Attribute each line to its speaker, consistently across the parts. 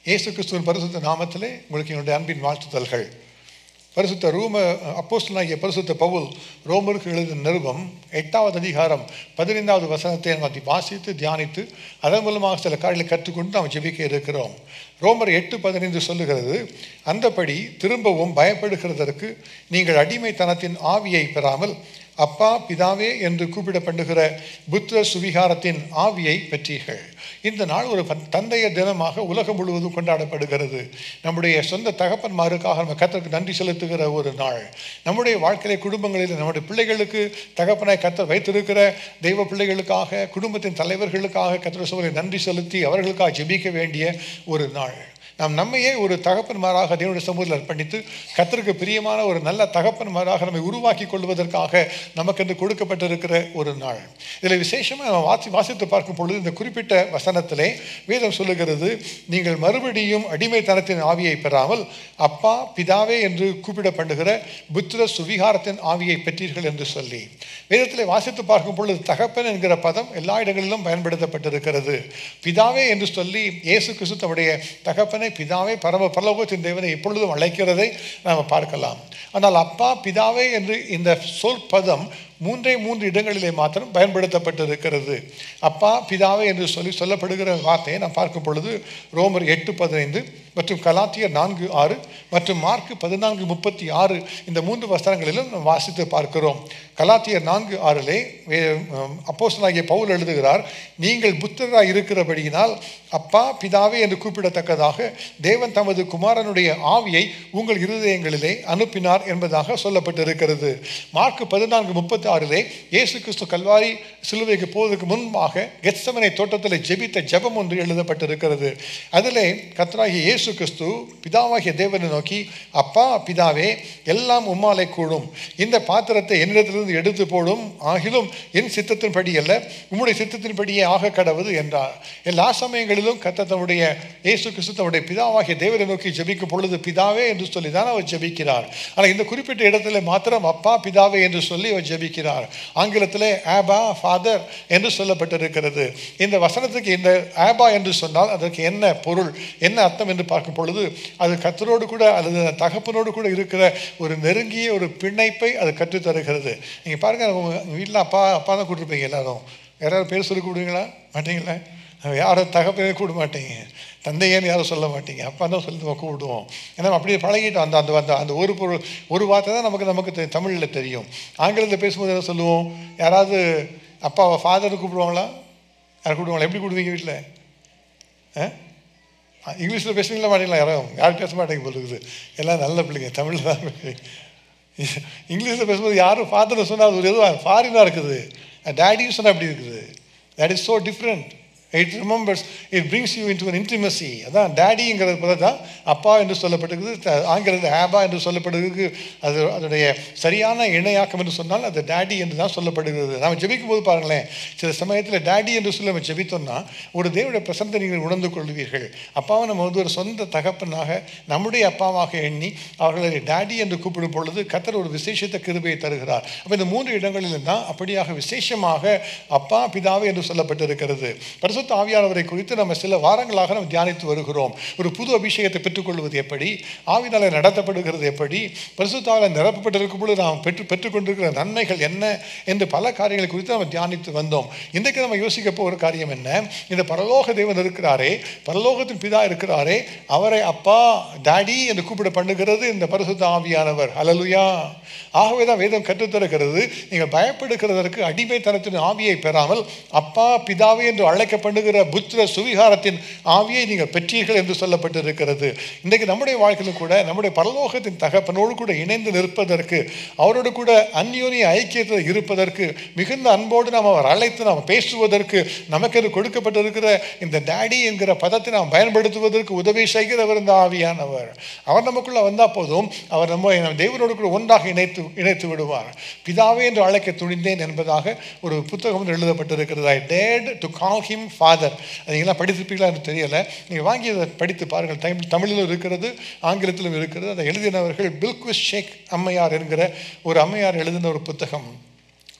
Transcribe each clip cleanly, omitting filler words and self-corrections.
Speaker 1: இயேசு கிறிஸ்துவின் பரிசுத்த நாமத்திலே உங்களுக்கு என்னுடைய அன்பின் வாழ்த்துதல்கள். பரிசுத்த அப்போஸ்தலனாகிய பரிசுத்த பவுல் ரோமருக்கு எழுதின நிருபம் 8வது அதிகாரம் 15வது வசனத்தை நாம் வாசித்து தியானித்து அதன் மூலமாக சில காரியங்களை கற்றுக்கொண்டு நாம் ஜெபிக்க இருக்கிறோம். ரோமர் 8:15 சொல்லுகிறது, அந்தபடி திரும்பவும் பயப்படுகிறதற்கு நீங்கள் அடிமைத்தனத்தின் ஆவியை பெறாமல் அப்பா பிதாவே என்று கூப்பிடப்படுகிற புத்திர சுவிகாரத்தின் ஆவியை பெற்றீர்கள். இந்த நாள் ஒரு தந்தையர் தினமாக உலகம் முழுவதும் கொண்டாடப்படுகிறது. நம்முடைய சொந்த தகப்பன்மாருக்காக நம்ம கர்த்தருக்கு நன்றி செலுத்துகிற ஒரு நாள். நம்முடைய வாழ்க்கையில குடும்பங்களில் நம்முடைய பிள்ளைகளுக்கு தகப்பனாய் கர்த்தர் வைத்திருக்கிற தெய்வ பிள்ளைகளுக்காக, குடும்பத்தின் தலைவர்களுக்காக கர்த்தர் சொல்ல நன்றி செலுத்தி அவர்களுக்காக ஜெபிக்க வேண்டிய ஒரு நாள். நாம் நம்மையே ஒரு தகப்பன்மாராக தேவனுடைய சமூகத்தில் அர்ப்பணித்து கர்த்தருக்கு பிரியமான ஒரு நல்ல தகப்பன்மாராக நம்மை உருவாக்கி கொள்வதற்காக நமக்கு என்று கொடுக்கப்பட்டிருக்கிற ஒரு நாள். இதில் விசேஷமாக நம்ம வாசித்து பார்க்கும் பொழுது இந்த குறிப்பிட்ட வசனத்திலே வேதம் சொல்லுகிறது, நீங்கள் மறுபடியும் அடிமைத்தனத்தின் ஆவியை பெறாமல் அப்பா பிதாவே என்று கூப்பிடப்படுகிற புத்திர சுவிகாரத்தின் ஆவியை பெற்றீர்கள் என்று சொல்லி வேதத்திலே வாசித்து பார்க்கும் பொழுது தகப்பன் என்கிற பதம் எல்லா இடங்களிலும் பயன்படுத்தப்பட்டிருக்கிறது. பிதாவே என்று சொல்லி இயேசு கிறிஸ்து தம்முடைய தகப்பனை பிதாவே பரலோகத்தின் தேவனை எப்பொழுதும் அழைக்கிறதை நாம் பார்க்கலாம். ஆனால் அப்பா பிதாவே என்று இந்த சொல் பதம் 3 இடங்களிலே மாத்திரம் பயன்படுத்தப்பட்டிருக்கிறது. அப்பா பிதாவே என்று சொல்லப்படுகிற வார்த்தையை நாம் பார்க்கும் பொழுது ரோமர் 8:15 மற்றும் கலாத்தியர் 4:6 மற்றும் மார்க் 14:36 இந்த 3 வசனங்களிலும் நாம் வாசித்து பார்க்கிறோம். கலாத்தியர் 4:6 அப்போஸ்தலனாகிய பவுல் எழுதுகிறார், நீங்கள் புத்திரராய் இருக்கிறபடியினால் அப்பா பிதாவே என்று கூப்பிடத்தக்கதாக தேவன் தமது குமாரனுடைய ஆவியை உங்கள் இருதயங்களிலே அனுப்பினார் என்பதாக சொல்லப்பட்டிருக்கிறது. மார்க் 14:36 இயேசு கிறிஸ்து கல்வாரி சிலுவைக்கு போவதற்கு முன்பாக கெத்செமனே தோட்டத்தில் ஜெபித்த ஜெபம் ஒன்று எழுதப்பட்டிருக்கிறது. அதிலே கர்த்தராகிய இயேசு கிறிஸ்து பிதாவாகிய தேவனை நோக்கி, அப்பா பிதாவே எல்லாம் உம்மாலே கூடும், இந்த பாத்திரத்தை என்னிடத்திலிருந்து எடுத்து போடும், ஆகிலும் என் சித்தத்தின்படி அல்ல உம்முடைய சித்தத்தின்படியே ஆக கடவுது என்றார். எல்லா சமயங்களிலும் கர்த்தர் தம்முடைய இயேசு கிறிஸ்து தம்முடைய பிதாவாகிய தேவனை நோக்கி ஜெபிக்கும் பொழுது பிதாவே என்று சொல்லி தான் அவர் ஜெபிக்கிறார். ஆனால் இந்த குறிப்பிட்ட இடத்துல மாத்திரம் அப்பா பிதாவே என்று சொல்லி அவர் ஜெபிக்கிறார். ஆங்கிலத்திலே ஆபா ஃபாதர் என்று சொல்லப்பட்டிருக்கிறது. இந்த வசனத்துக்கு இந்த ஆபா என்று சொன்னால் அதற்கு என்ன பொருள், என்ன அர்த்தம் என்று பார்க்கும் பொழுது அது கர்த்தரோடு கூட அல்லது தகப்பனோடு கூட இருக்கிற ஒரு நெருங்கிய ஒரு பிணைப்பை அது கற்றுத்தருகிறது. நீங்கள் பாருங்கள், உங்கள் வீட்டில் அப்பா தான் கூப்பிட்டுருப்பீங்க. யாராவது பேர் சொல்லி கூப்பிடுவீங்களா? மாட்டீங்களா? யாரும் தகப்பனே கூப்பிட மாட்டீங்க, தந்தையேன்னு யாரும் சொல்ல மாட்டீங்க, அப்பா தான் சொல்லி நம்ம கூப்பிடுவோம். ஏன்னா அப்படியே பழகிட்டோம். அந்த ஒரு பொருள் ஒரு வார்த்தை தான் நமக்கு தமிழில் தெரியும். ஆங்கிலத்தில் பேசும்போது என்ன சொல்லுவோம்? யாராவது அப்பாவை ஃபாதர் கூப்பிடுவாங்களா? யார் கூப்பிடுவாங்களா? எப்படி கூப்பிடுவீங்க வீட்டில்? இங்கிலீஷில் பேசுவீங்களா? மாட்டீங்களா? யாரும் பேச மாட்டேங்க போல இருக்குது. எல்லாம் நல்ல பிள்ளைங்க, தமிழில் தான். இங்கிலீஷில் பேசும்போது யாரும் ஃபாதர் சொன்னால் அது ஒரு எதுவும் ஃபாரினாக இருக்குது. டேடின்னு சொன்னால் அப்படி இருக்குது. That is so different. It brings you into an intimacy. அதான் டேடிங்கிறது தான் அப்பா என்று சொல்லப்பட்டிருக்கு. ஆங்கிலத்தில் ஆபா என்று சொல்லப்படுகிறது. அதனுடைய சரியான இணையாக்கம் என்று சொன்னால் அது டேடி என்று தான் சொல்லப்படுகிறது. நாம் ஜெபிக்கும் போது பாருங்களேன், சில சமயத்தில் டேடி என்று சொல்லி நம்ம ஜெபித்தோம்னா ஒரு தேவனுடைய பிரசன்னத்தை நீங்கள் உணர்ந்து கொள்வீர்கள். அப்பாவை நம்ம ஒரு சொந்த தகப்பனாக நம்முடைய அப்பாவாக எண்ணி அவர்களை டேடி என்று கூப்பிடும் பொழுது கர்த்தர் ஒரு விசேஷத்தை கிருபையை தருகிறார். அப்போ இந்த 3 இடங்களிலும் தான் அப்படியாக விசேஷமாக அப்பா பிதாவே என்று சொல்லப்பட்டிருக்கிறது. பரிசுத்த ஆவியானவரை குறித்து நம்ம சில வாரங்களாக நம்ம தியானித்து வருகிறோம். ஒரு புது அபிஷேகத்தை பெற்றுக்கொள்வது எப்படி, ஆவியாலே நடத்தப்படுகிறது எப்படி, பரிசுத்த ஆவியால் நிரப்பப்பட்டிருக்கும் பொழுது நாம் பெற்றுக்கொண்டிருக்கிற நன்மைகள் என்ன என்று பல காரியங்களை குறித்து நம்ம தியானித்து வந்தோம். இன்றைக்கு நம்ம யோசிக்க போகிற காரியம் என்ன? இந்த பரலோக தேவன் இருக்கிறாரே, பரலோகத்தின் பிதா இருக்கிறாரே, அவரை அப்பா டாடி என்று கூப்பிட பண்ணுகிறது இந்த பரிசுத்த ஆவியானவர். ஹல்லேலூயா. ஆகவே தான் வேதம் கற்றுத்தருகிறது, நீங்கள் பயப்படுகிறதற்கு அடிமைத்தனத்தின் ஆவியை பெறாமல் அப்பா பிதாவே என்று அழைக்கப்பட்ட பண்ணுகிற புத்திர சுவிகாரத்தின் ஆவியை நீங்கள் பெற்றீர்கள் என்று சொல்லப்பட்டிருக்கிறது. இன்றைக்கு நம்முடைய வாழ்க்கையிலும் கூட நம்முடைய பரலோகத்தின் தகப்பனோடு கூட இணைந்து நிற்பதற்கு, அவரோடு கூட அந்யோன்ய ஐக்கியத்தில் இருப்பதற்கு, மிகுந்த அன்போடு நாம் அவர் அழைத்து நாம் பேசுவதற்கு நமக்கு கொடுக்கப்பட்டிருக்கிற இந்த டாடி என்கிற பதத்தை நாம் பயன்படுத்துவதற்கு உதவி செய்கிறவர் இந்த ஆவியானவர். அவர் நமக்குள்ள வந்தால் போதும், அவர் நம்ம தேவனோடு கூட ஒன்றாக இணைத்து விடுவார். பிதாவே என்று அழைக்க துணிந்தேன் என்பதாக ஒரு புத்தகம் எழுதப்பட்டிருக்கிறது. I dared to call him father. நீங்களாம் படித்திருப்பீங்களா என்று தெரியலை. நீங்கள் வாங்கி அதை படித்து பாருங்கள். தமிழிலும் இருக்கிறது, ஆங்கிலத்திலும் இருக்கிறது. அதை எழுதினவர்கள் பில்க்விஸ் ஷேக் அம்மையார் என்கிற ஒரு அம்மையார் எழுதின ஒரு புத்தகம்.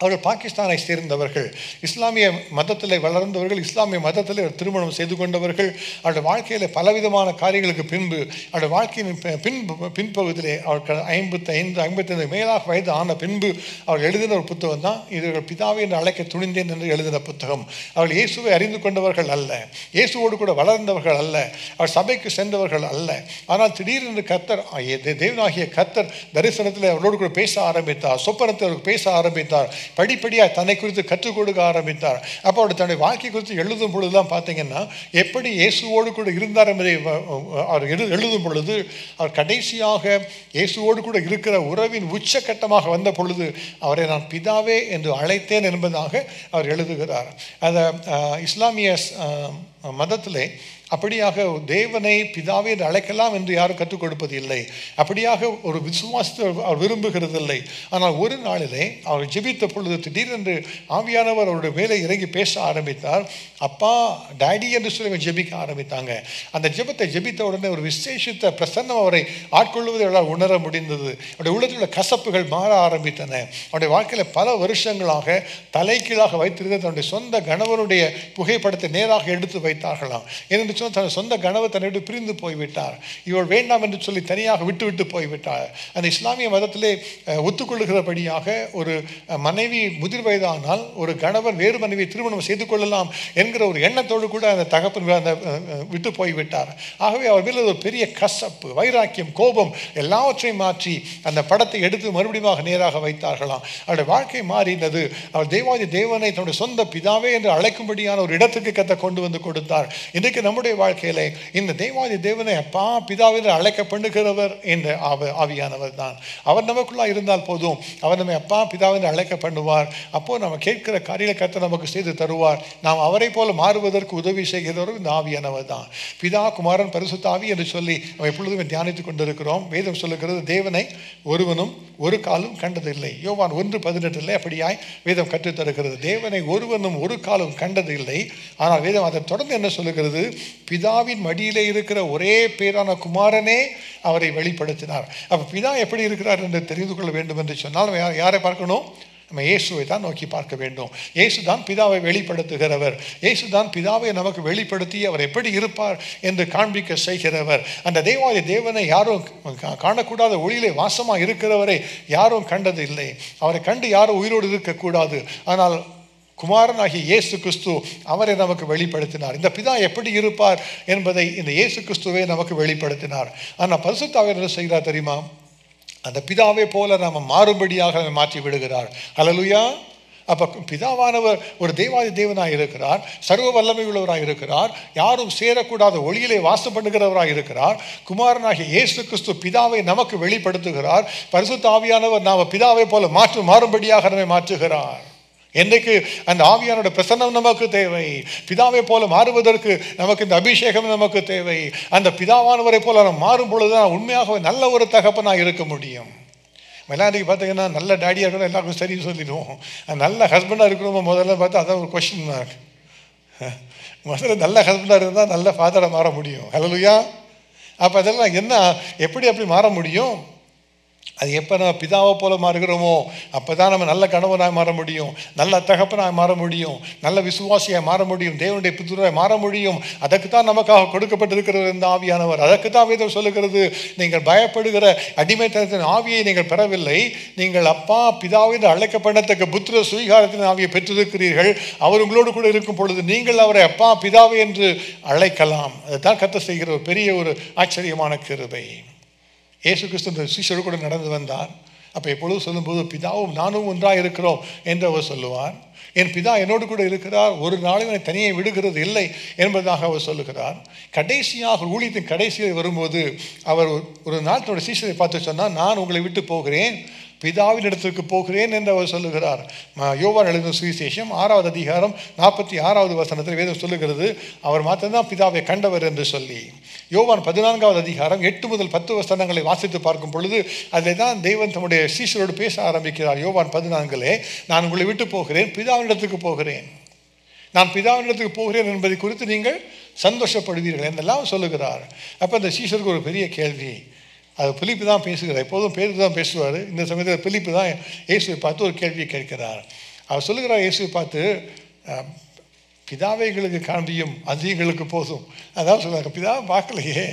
Speaker 1: அவர்கள் பாகிஸ்தானை சேர்ந்தவர்கள், இஸ்லாமிய மதத்தில் வளர்ந்தவர்கள், இஸ்லாமிய மதத்தில் திருமணம் செய்து கொண்டவர்கள். அவருடைய வாழ்க்கையில் பலவிதமான காரியங்களுக்கு பின்பு அவருடைய வாழ்க்கையின் பின்பகுதியிலே அவர்கள் 55 மேலாக வயது ஆன பின்பு அவர் எழுதின ஒரு புத்தகம் தான் இது. பிதாவை என்று அழைக்க துணிந்தேன் என்று எழுதின புத்தகம். அவர்கள் இயேசுவை அறிந்து கொண்டவர்கள் அல்ல, இயேசுவோடு கூட வளர்ந்தவர்கள் அல்ல, அவர் சபைக்கு சென்றவர்கள் அல்ல. ஆனால் திடீரென்று கர்த்தர், தேவனாகிய கர்த்தர் தரிசனத்தில் அவரோடு கூட பேச ஆரம்பித்தார், சொப்பனத்தில் அவருக்கு பேச ஆரம்பித்தார், படிப்படியாக தன்னை குறித்து கற்றுக் கொடுக்க ஆரம்பித்தார். அப்போ அவர் தன்னுடைய வாழ்க்கை குறித்து எழுதும் பொழுதுதான் பார்த்தீங்கன்னா எப்படி இயேசுவோடு கூட இருந்தார் என்பதை அவர் எழுதும் பொழுது அவர் கடைசியாக இயேசுவோடு கூட இருக்கிற உறவின் உச்சக்கட்டமாக வந்த பொழுது அவரை நான் பிதாவே என்று அழைத்தேன் என்பதாக அவர் எழுதுகிறார். அதை இஸ்லாமிய மதத்திலே அப்படியாக தேவனை பிதாவே என்று அழைக்கலாம் என்று யாரும் கற்றுக் கொடுப்பது இல்லை. அப்படியாக ஒரு விசுவாசத்தை அவர் விரும்புகிறதில்லை. ஆனால் ஒரு நாளிலே அவர் ஜெபித்த பொழுது திடீரென்று ஆவியானவர் அவருடைய மேலே இறங்கி பேச ஆரம்பித்தார். அப்பா, டாடி என்று சொல்லி ஜெபிக்க ஆரம்பித்தாங்க. அந்த ஜெபத்தை ஜெபித்த உடனே ஒரு விசேஷித்த பிரசன்னம் அவரை ஆட்கொள்வதை அவரால் உணர முடிந்தது. அவருடைய உள்ளத்தில் உள்ள கசப்புகள் மாற ஆரம்பித்தன. அவருடைய வாழ்க்கையில் பல வருஷங்களாக தலைகீழாக வைத்திருந்த தன்னுடைய சொந்த கணவனுடைய புகைப்படத்தை நேராக எடுத்து வைத்தார்களாம். ஏனென்று தன் சொந்த கணவர் தன்னை விட்டு பிரிந்து போய்விட்டார். இவள் வேண்டாம் என்று சொல்லி தனியாக விட்டு போய்விட்டார். அந்த இஸ்லாமிய மதத்திலே ஒத்துக்கொள்ளுகிறபடியாக ஒரு மனைவி முதிர் வயதானால் ஒரு கணவர் வேறு மனைவியை திருமணம் செய்து கொள்ளலாம் என்கிற ஒரு எண்ணத்தோடு கூட அந்த தகப்பன் விட்டு போய்விட்டார். ஆகவே அவர் மேல் ஒரு பெரிய கசப்பு, வைராக்கியம், கோபம் எல்லாவற்றையும் மாற்றி அந்த படத்தை எடுத்து மறுபடியும் நேராக வைத்தார்களாம். அவருடைய வாழ்க்கை மாறினது. அவர் தேவாதி தேவனை தன்னுடைய சொந்த பிதாவே என்று அழைக்கும்படியான ஒரு இடத்துக்கு கர்த்தர் கொண்டு வந்து கொடுத்தார். இன்றைக்கு நம்முடைய வாழ்க்கையில இந்த தேவாதி தேவனை அப்பா பிதாவை அழைக்க பண்ணுகிறவர் என்ற ஆவியானவர் தான். அவர் நமக்குள்ளா இருந்தால் போதும், அவர் நம்மை அப்பா பிதாவை அழைக்க பண்ணுவார். அப்போ நம்ம கேட்கிற காரியங்களை கர்த்தர் நமக்கு செய்து தருவார். நாம் அவரை போல மாறுவதற்கு உதவி செய்கிறவரும் இந்த ஆவியானவர் தான். பிதா, குமாரன், பரிசுத்த ஆவி என்று சொல்லி நம்ம எப்பொழுதுமே தியானித்துக் கொண்டிருக்கிறோம். வேதம் சொல்லுகிறது தேவனை ஒருவனும் ஒரு காலும் கண்டதில்லை. யோவான் 1:18 அப்படியாய் வேதம் கற்றுத் தருகிறது. தேவனை ஒருவனும் ஒரு காலும் கண்டதில்லை. ஆனால் வேதம் அதை தொடர்ந்து என்ன சொல்லுகிறது? பிதாவின் மடியிலே இருக்கிற ஒரே பேரான குமாரனே அவரை வெளிப்படுத்தினார். அப்ப பிதா எப்படி இருக்கிறார் என்று தெரிந்து கொள்ள வேண்டும் என்று சொன்னால் யாரை பார்க்கணும்? நம்ம இயேசுவை தான் நோக்கி பார்க்க வேண்டும். இயேசு தான் பிதாவை வெளிப்படுத்துகிறவர். இயேசு தான் பிதாவை நமக்கு வெளிப்படுத்தி அவர் எப்படி இருப்பார் என்று காண்பிக்க செய்கிறவர். அந்த தேவாதி தேவனை யாரும் காணக்கூடாத ஒளியிலே வாசமாக இருக்கிறவரை யாரும் கண்டது இல்லை. அவரை கண்டு யாரும் உயிரோடு இருக்கக்கூடாது. ஆனால் குமாரனாகிய இயேசு கிறிஸ்து அவரை நமக்கு வெளிப்படுத்தினார். இந்த பிதா எப்படி இருப்பார் என்பதை இந்த இயேசு கிறிஸ்துவை நமக்கு வெளிப்படுத்தினார். ஆனால் பரிசுத்த ஆவியானவர் என்ன செய்கிறார் தெரியுமா? அந்த பிதாவை போல நாம் மாறுபடியாக மாற்றி விடுகிறார். ஹல்லேலூயா. அப்போ பிதாவானவர் ஒரு தேவாதி தேவனாக இருக்கிறார், சர்வ வல்லமை உள்ளவராக இருக்கிறார், யாரும் சேரக்கூடாத ஒளியிலே வாசம் பண்ணுகிறவராக இருக்கிறார். குமாரனாகிய இயேசு கிறிஸ்து பிதாவை நமக்கு வெளிப்படுத்துகிறார். பரிசுத்த ஆவியானவர் நாம் பிதாவை போல மாறும்படியாக நம்மை மாற்றுகிறார். என்றைக்கு அந்த ஆவியானோட பிரசன்னம் நமக்கு தேவை. பிதாவை போல மாறுவதற்கு நமக்கு இந்த அபிஷேகம் நமக்கு தேவை. அந்த பிதாவானவரை போல நாம் மாறும் பொழுதுதான் உண்மையாக நல்ல ஒரு தகப்பனாக இருக்க முடியும். விளையாட்டுக்கு பார்த்தீங்கன்னா நல்ல டேடியாக இருக்கணும் எல்லாருக்கும் சரி சொல்லிடுவோம். நல்ல ஹஸ்பண்டாக இருக்கிறோமோ முதல்ல பார்த்தா அதான் ஒரு கொஸ்டின் மார்க். முதல்ல நல்ல ஹஸ்பண்டாக இருந்தால் நல்ல ஃபாதராக மாற முடியும். ஹல்லேலூயா. அப்போ அதெல்லாம் என்ன, எப்படி அப்படி மாற முடியும்? அது எப்போ நம்ம பிதாவை போல மாறுகிறோமோ அப்போ தான் நம்ம நல்ல கணவனாக மாற முடியும், நல்ல தகப்பனாக மாற முடியும், நல்ல விசுவாசியாக மாற முடியும், தேவனுடைய புத்திரராக மாற முடியும். அதற்கு தான் நமக்காக கொடுக்கப்பட்டிருக்கிறது இந்த ஆவியானவர். அதற்கு தான் வேதம் சொல்லுகிறது, நீங்கள் பயப்படுகிற அடிமைத்தனத்தின் ஆவியை நீங்கள் பெறவில்லை, நீங்கள் அப்பா பிதாவை என்று அழைக்கப்படத்தக்க புத்திர சுவீகாரத்தின் ஆவியை பெற்றிருக்கிறீர்கள். அவர் உங்களோடு கூட இருக்கும் பொழுது நீங்கள் அவரை அப்பா பிதாவை என்று அழைக்கலாம். அதுதான் கர்த்தர் செய்கிற ஒரு பெரிய ஒரு ஆச்சரியமான கிருபை. இயேசு கிறிஸ்து சீஷரோடு கூட நடந்து வந்தார். அப்போ எப்பொழுதும் சொல்லும்போது பிதாவும் நானும் ஒன்றாக இருக்கிறோம் என்று அவர் சொல்லுவார். என் பிதா என்னோடு கூட இருக்கிறார், ஒரு நாளும் என்னை தனியை விடுகிறது இல்லை என்பதாக அவர் சொல்லுகிறார். கடைசியாக ஊழியத்தின் கடைசியில் வரும்போது அவர் ஒரு நாள் தன்னுடைய சீஷரை பார்த்து சொன்னால், நான் உங்களை விட்டு போகிறேன், பிதாவின் இடத்திற்கு போகிறேன் என்று அவர் சொல்லுகிறார். யோவான் எழுதின சுவிசேஷம் 6வது அதிகாரம் 46வது வசனத்தில் வேதம் சொல்லுகிறது, அவர் மாத்திரம்தான் பிதாவை கண்டவர் என்று சொல்லி. யோவான் 14வது அதிகாரம் 8 முதல் 10 வசனங்களை வாசித்து பார்க்கும் பொழுது அதில் தான் தேவன் தம்முடைய சீஷரோடு பேச ஆரம்பிக்கிறார். யோவான் 14, நான் உங்களை விட்டு போகிறேன், பிதாவின் இடத்துக்கு போகிறேன், நான் பிதாவின் இடத்துக்கு போகிறேன் என்பதை குறித்து நீங்கள் சந்தோஷப்படுவீர்கள் என்றெல்லாம் சொல்லுகிறார். அப்போ அந்த சீஷருக்கு ஒரு பெரிய கேள்வி. அது பிலிப்பு தான் பேசுகிறார். எப்போதும் பேருக்கு தான் பேசுவார். இந்த சமயத்தில் பிலிப்பு தான் இயேசுவை பார்த்து ஒரு கேள்வியை கேட்கிறார். அவர் சொல்லுகிறார் இயேசுவை பார்த்து, பிதாவைகளுக்கு காண்பியும் அது எங்களுக்கு போதும். அதாவது சொல்லுவாங்க, பிதாவை பார்க்கலையே,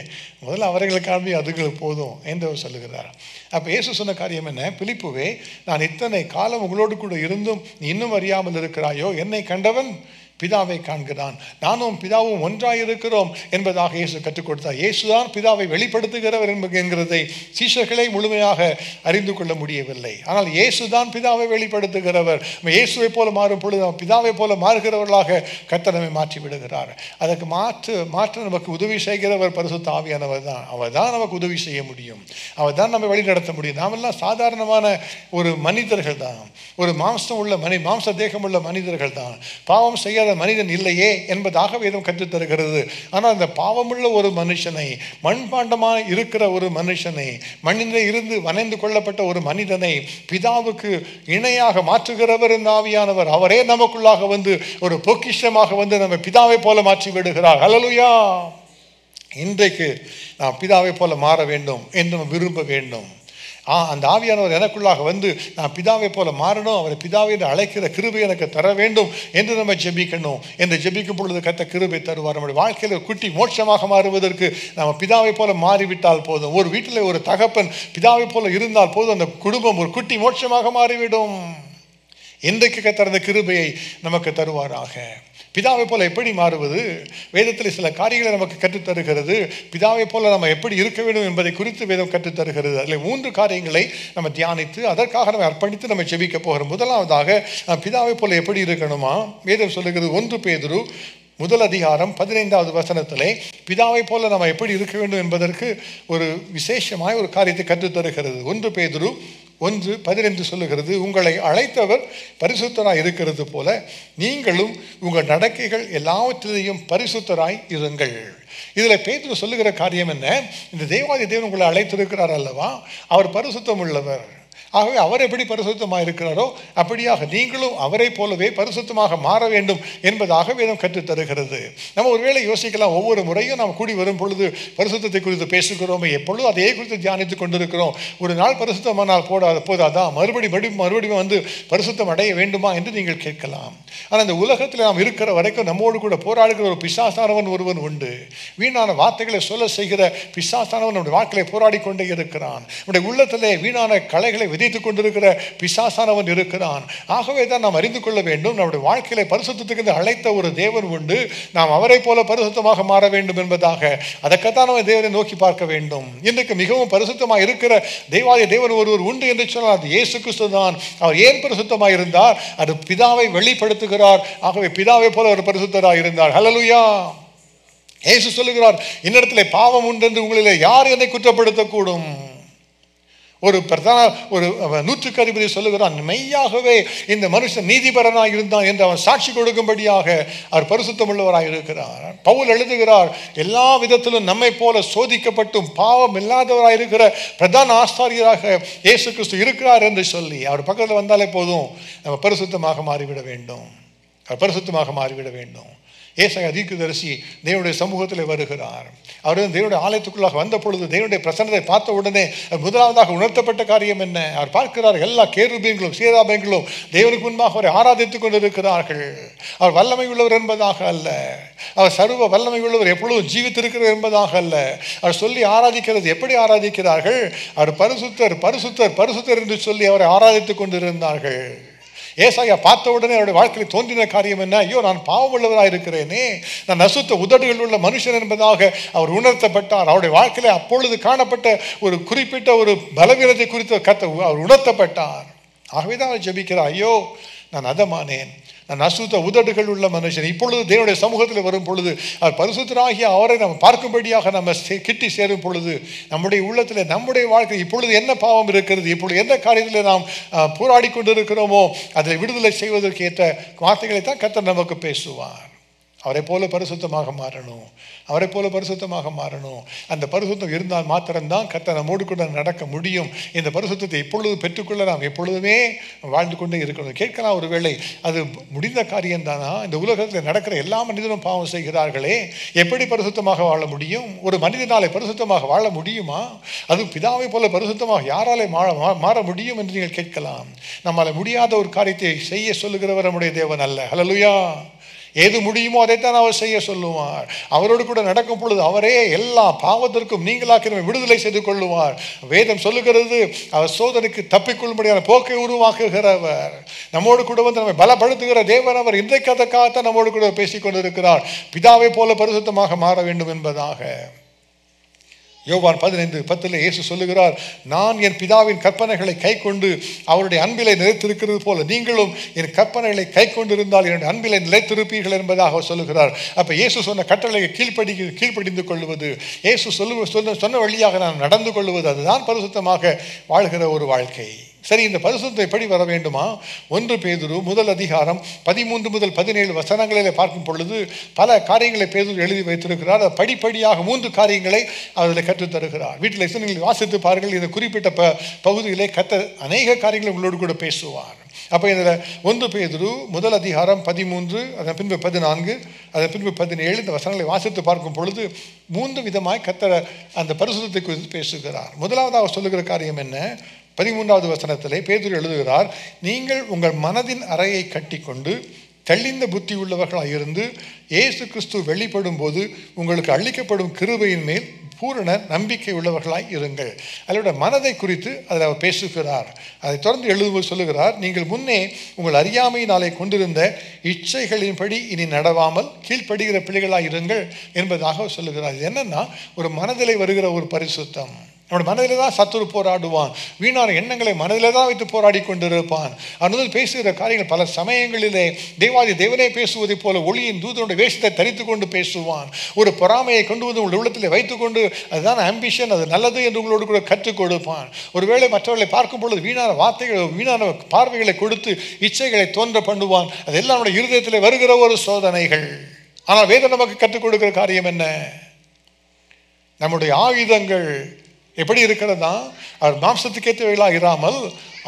Speaker 1: முதல்ல அவர்களுக்கு காண்பியும் அதுங்களுக்கு போதும் என்று அவர் சொல்லுகிறார். அப்போ இயேசு சொன்ன காரியம் என்ன? பிலிப்புவே, நான் இத்தனை காலம் உங்களோடு கூட இருந்தும் நீ இன்னும் அறியாமல் இருக்கிறாயோ? என்னை கண்டவன் பிதாவை காண்கிறான், நானும் பிதாவும் ஒன்றாய் இருக்கிறோம் என்பதாக இயேசு கற்றுக் கொடுத்தார். இயேசுதான் பிதாவை வெளிப்படுத்துகிறவர் என்கிறதை சீஷர்களை முழுமையாக அறிந்து கொள்ள முடியவில்லை. ஆனால் இயேசுதான் பிதாவை வெளிப்படுத்துகிறவர். இயேசுவை போல மாறும் பொழுது பிதாவை போல மாறுகிறவர்களாக கர்த்தர் நம்மை மாற்றி விடுகிறார். அதற்கு மாற்ற நமக்கு உதவி செய்கிறவர் பரிசுத்த ஆவியானவர் தான். அவர் தான் நமக்கு உதவி செய்ய முடியும், அவர் தான் நம்ம வழி நடத்த முடியும். நாமெல்லாம் சாதாரணமான ஒரு மனிதர்கள் தான், ஒரு மாம்ச தேகம் உள்ள மனிதர்கள் தான். பாவம் செய்ய மனிதன் இல்லையே என்பதாக வேதம் கற்றுத்தருகிறது. ஆனால் அந்த பாவமுள்ள ஒரு மனுஷனை, மண்பாண்டமாக இருக்கிற ஒரு மனுஷனை, மண்ணிலே இருந்து வணைந்து கொள்ளப்பட்ட ஒரு மனிதனை பிதாவுக்கு இணையாக மாற்றுகிறவர் இந்த ஆவியானவர். அவரே நமக்குள்ளாக வந்து ஒரு பொக்கிஷமாக வந்து நம்ம பிதாவை போல மாற்றி விடுகிறார். ஹல்லேலூயா! இன்றைக்கு நாம் பிதாவை போல மாற வேண்டும் என்று நம்ம விரும்ப வேண்டும். அந்த ஆவியானவர் எனக்குள்ளாக வந்து நான் பிதாவை போல மாறணும், அவரை பிதாவை என்று அழைக்கிற கிருபை எனக்கு தர வேண்டும் என்று நம்ம ஜெபிக்கணும். என்று ஜெபிக்கும் பொழுது கர்த்தர் கிருபை தருவார். நம்முடைய வாழ்க்கையில் குட்டி மோட்சமாக மாறுவதற்கு நம்ம பிதாவை போல மாறிவிட்டால் போதும். ஒரு வீட்டில் ஒரு தகப்பன் பிதாவை போல இருந்தால் போதும், அந்த குடும்பம் ஒரு குட்டி மோட்சமாக மாறிவிடும். இன்றைக்கு கர்த்தர் அந்த கிருபையை நமக்கு தருவாராக. பிதாவை போல எப்படி மாறுவது? வேதத்தில் சில காரியங்களை நமக்கு கற்றுத்தருகிறது. பிதாவை போல நம்ம எப்படி இருக்க வேண்டும் என்பதை குறித்து வேதம் கற்றுத்தருகிறது. அதில் 3 காரியங்களை நம்ம தியானித்து அதற்காக நம்ம அர்ப்பணித்து நம்ம ஜெபிக்க போகிறோம். முதலாவதாக பிதாவை போல எப்படி இருக்கணுமா? வேதம் சொல்லுகிறது 1 பேதுரு 1 அதிகாரம் 15வது வசனத்திலே பிதாவை போல நம்ம எப்படி இருக்க வேண்டும் என்பதற்கு ஒரு விசேஷமாய் ஒரு காரியத்தை கற்றுத்தருகிறது. 1 பேதுரு 1:15 சொல்லுகிறது, உங்களை அழைத்தவர் பரிசுத்தராய் இருக்கிறது போல நீங்களும் உங்கள் நடக்கைகள் எல்லாவற்றிலையும் பரிசுத்தராய் இருங்கள். இதில் பேதுரு சொல்லுகிற காரியம் என்ன? இந்த தேவாதி தேவன் உங்களை அழைத்திருக்கிறார் அல்லவா, அவர் பரிசுத்தம் உள்ளவர். ஆகவே அவர் எப்படி பரிசுத்தமாக இருக்கிறாரோ அப்படியாக நீங்களும் அவரை போலவே பரிசுத்தமாக மாற வேண்டும் என்பதாக வேதம் கற்றுத்தருகிறது. நம்ம ஒருவேளை யோசிக்கலாம், ஒவ்வொரு முறையும் நாம் கூடி வரும் பொழுது பரிசுத்தத்தை குறித்து பேசுகிறோமே, எப்பொழுதும் அதே குறித்து தியானித்து கொண்டிருக்கிறோம். ஒரு நாள் பரிசுத்தமானால் போதாதான், மறுபடியும் வந்து பரிசுத்தம் அடைய வேண்டுமா என்று நீங்கள் கேட்கலாம். ஆனால் இந்த உலகத்தில் நாம் இருக்கிற வரைக்கும் நம்மோடு கூட போராடுகிற ஒரு பிசாசானவன் ஒருவன் உண்டு. வீணான வார்த்தைகளை சொல்ல செய்கிற பிசாசானவன் நம்முடைய வாழ்க்கையை போராடி கொண்டே இருக்கிறான். நம்முடைய உள்ளத்திலே வீணான களைகளை விதைத்துக் கொண்டிருக்கிற பிசாசானவன் இருக்கிறான். ஆகவே தான் நாம் அறிந்து கொள்ள வேண்டும், நம்முடைய வாழ்க்கையில பரிசுத்தத்துக்கு அழைத்த ஒரு தேவன் உண்டு, நாம் அவரை போல பரிசுத்தமாக மாற வேண்டும் என்பதாக. அதற்காக நம்ம தேவனை நோக்கி பார்க்க வேண்டும். இன்றைக்கு மிகவும் பரிசுத்தமாக இருக்கிற தேவாலய தேவன் ஒருவர் உண்டு என்று சொன்னால் அது இயேசு கிறிஸ்து தான். அவர் ஏன் பரிசுத்தமாக இருந்தார்? அது பிதாவை வெளிப்படுத்துகிறார். ஆகவே பிதாவை போல ஒரு பரிசுத்தராக இருந்தார். ஹல்லேலூயா! இயேசு சொல்லுகிறார், இன்னிடத்திலே பாவம் உண்டு என்று உங்களிலே யார் என்னை குற்றப்படுத்தக்கூடும்? ஒரு 100க்கு அதிபதி சொல்லுகிறான், மெய்யாகவே இந்த மனுஷன் நீதிபரனாக இருந்தான் என்று அவன் சாட்சி கொடுக்கும்படியாக அவர் பரிசுத்தம் உள்ளவராக இருக்கிறார். பவுல் எழுதுகிறார், எல்லா விதத்திலும் நம்மை போல சோதிக்கப்பட்டும் பாவம் இல்லாதவராக இருக்கிற பிரதான ஆசாரியராக இயேசு கிறிஸ்து இருக்கிறார் என்று சொல்லி அவர் பக்கத்தில் வந்தாலே போதும், நம்ம பரிசுத்தமாக மாறிவிட வேண்டும். அவர் பரிசுத்தமாக மாறிவிட வேண்டும். ஏசாயா தீர்க்கதரிசி தேவனுடைய சமூகத்தில் வருகிறார். அவர் தேவனுடைய ஆலயத்துக்குள்ளாக வந்த பொழுது தேவனுடைய பிரசன்னத்தை பார்த்த உடனே முதலாவதாக உணர்த்தப்பட்ட காரியம் என்ன? அவர் பார்க்கிறார், எல்லா கேருபீன்களும் சேராபீன்களும் தேவனுக்கு முன்பாக அவரை ஆராதித்துக் கொண்டிருக்கிறார்கள். அவர் வல்லமை உள்ளவர் என்பதாக அல்ல, அவர் சர்வ வல்லமை உள்ளவர், எப்பொழுதும் ஜீவித்திருக்கிறார் என்பதாக அல்ல. அவர் சொல்லி ஆராதிக்கிறது எப்படி ஆராதிக்கிறார்கள்? அவர் பரிசுத்தர் பரிசுத்தர் பரிசுத்தர் என்று சொல்லி அவரை ஆராதித்துக் கொண்டிருந்தார்கள். ஏசாயா பார்த்த உடனே அவருடைய வாழ்க்கையில் தோன்றின காரியம் என்ன? ஐயோ, நான் பாவம் உள்ளவராக இருக்கிறேனே, நான் அசுத்த உதடுகள் உள்ள மனுஷன் என்பதாக அவர் உணர்த்தப்பட்டார். அவருடைய வாழ்க்கையில அப்பொழுது காணப்பட்ட ஒரு குறிப்பிட்ட ஒரு பலவீனத்தை குறித்து அவர் உணர்த்தப்பட்டார். ஆகவே தான் அவர் ஜெபிக்கிறார், ஐயோ நான் அதமானேன், நான் அசுத்த உதடுகள் உள்ள மனுஷன். இப்பொழுது தேவனுடைய சமூகத்தில் வரும் பொழுது அவர் பரிசுத்தராகிய அவரை நம்ம பார்க்கும்படியாக நம்ம கிட்டி சேரும் பொழுது நம்முடைய உள்ளத்தில் நம்முடைய வாழ்க்கை இப்பொழுது என்ன பாவம் இருக்கிறது, இப்பொழுது எந்த காரியத்தில் நாம் போராடி கொண்டிருக்கிறோமோ அதில் விடுதலை செய்வதற்கு ஏற்ற வார்த்தைகளை தான் கர்த்தர் நமக்கு பேசுவார். அவரை போல பரிசுத்தமாக மாறணும், அவரை போல பரிசுத்தமாக மாறணும். அந்த பரிசுத்தம் இருந்தால் மாத்திரம்தான் கர்த்தர் நம்மோடு கூட நடக்க முடியும். இந்த பரிசுத்தத்தை எப்பொழுது பெற்றுக்கொள்ள நாம் எப்பொழுதுமே வாழ்ந்து கொண்டே இருக்கணும். கேட்கலாம், ஒருவேளை அது முடிந்த காரியம்தானா? இந்த உலகத்தில் நடக்கிற எல்லா மனிதனும் பாவம் செய்கிறார்களே, எப்படி பரிசுத்தமாக வாழ முடியும்? ஒரு மனிதனாலே பரிசுத்தமாக வாழ முடியுமா? அது பிதாவை போல பரிசுத்தமாக யாராலே மாற முடியும் என்று நீங்கள் கேட்கலாம். நம்மால் முடியாத ஒரு காரியத்தை செய்ய சொல்லுகிறவர் நம்முடைய தேவன் அல்ல. ஹல்லேலூயா. ஏது முடியுமோ அதைத்தான் அவர் செய்ய சொல்லுவார். அவரோடு கூட நடக்கும் பொழுது அவரே எல்லா பாவத்திற்கும் நீங்களாக்கி நம்மை விடுதலை செய்து கொள்ளுவார். வேதம் சொல்லுகிறது, அவர் சோதனைக்கு தப்பிக்கொள்ளும்படியான போக்கை உருவாக்குகிறவர், நம்மோடு கூட வந்து நம்மை பலப்படுத்துகிற தேவன். அவர் இன்றைக்கு அதற்காகத்தான் நம்மோடு கூட பேசிக் கொண்டிருக்கிறார், பிதாவை போல பரிசுத்தமாக மாற வேண்டும் என்பதாக. யோவான் 15:10 இயேசு சொல்லுகிறார், நான் என் பிதாவின் கற்பனைகளை கை கொண்டு அவருடைய அன்பிலை நிலைத்திருக்கிறது போல நீங்களும் என் கற்பனைகளை கை கொண்டிருந்தால் என்னுடைய அன்பிலை நிலைத்திருப்பீர்கள் என்பதாக அவர் சொல்லுகிறார். அப்போ இயேசு சொன்ன கட்டளையை கீழ்ப்படிந்து கொள்வது, இயேசு சொன்ன வழியாக நான் நடந்து கொள்வது, அதுதான் பரிசுத்தமாக வாழ்கிற ஒரு வாழ்க்கை. சரி, இந்த பரிசுத்தம் எப்படி வர வேண்டுமா? 1 பேதுரு 1:13 முதல் 17 வசனங்களிலே பார்க்கும் பொழுது பல காரியங்களை பேதுரு எழுதி வைத்திருக்கிறார். படிப்படியாக 3 காரியங்களை அதில் கற்றுத் தருகிறார். வீட்டில் நீங்கள் வாசித்து பாருங்கள். இந்த குறிப்பிட்ட பகுதியிலே கர்த்தர் அநேக காரியங்களை உங்களோடு கூட பேசுவார். அப்போ இதில் 1 பேதுரு 1:13, அதன் பின்பு 14, அதன் பின்பு 17 இந்த வசனங்களை வாசித்து பார்க்கும் பொழுது 3 விதமாய் கர்த்தர் அந்த பரிசுத்தத்தை குறித்து பேசுகிறார். முதலாவதாக சொல்லுகிற காரியம் என்ன? 13வது வசனத்திலே பேதுரு எழுதுகிறார், நீங்கள் உங்கள் மனதின் அறையை கட்டி கொண்டு தெளிந்த புத்தி உள்ளவர்களாக இருந்து இயேசு கிறிஸ்து வெளிப்படும் போது உங்களுக்கு அளிக்கப்படும் கிருபையின் மேல் பூரண நம்பிக்கை உள்ளவர்களாய் இருங்கள். அதோட மனதை குறித்து அதில் அவர் பேசுகிறார். அதை தொடர்ந்து எழுதும்போது சொல்லுகிறார், நீங்கள் முன்னே உங்கள் அறியாமையினாலே கொண்டிருந்த இச்சைகளின்படி இனி நடவாமல் கீழ்ப்படுகிற பிள்ளைகளாக இருங்கள் என்பதாக சொல்லுகிறார். இது என்னன்னா, ஒரு மனதிலே வருகிற ஒரு பரிசுத்தம். நம்முடைய மனதில் தான் சத்துரு போராடுவான், வீணான எண்ணங்களை மனதில் தான் வைத்து போராடி கொண்டிருப்பான். அவன் பேசுகிற காரியங்கள் பல சமயங்களிலே தேவனே பேசுவதை போல ஒளியின் தூதனுடைய வேஷத்தை தரித்து கொண்டு பேசுவான். ஒரு பொறாமையை கொண்டு வந்து உங்கள் உள்ளத்தில் வைத்துக்கொண்டு அதுதான் ஆம்பிஷன், அது நல்லது என்று உங்களோடு கூட கற்றுக் கொடுப்பான். ஒருவேளை மற்றவர்களை பார்க்கும் பொழுது வீணான வார்த்தைகள், வீணான பார்வைகளை கொடுத்து இச்சைகளை தோன்ற பண்ணுவான். அதெல்லாம் நம்முடைய இருதயத்தில் வருகிற ஒரு சோதனைகள். ஆனால் வேதம் நமக்கு கற்றுக் கொடுக்கிற காரியம் என்ன? நம்முடைய ஆயுதங்கள் எப்படி இருக்கிறதா? அவர் மாம்சத்துக்கேற்றவைகளாக இராமல்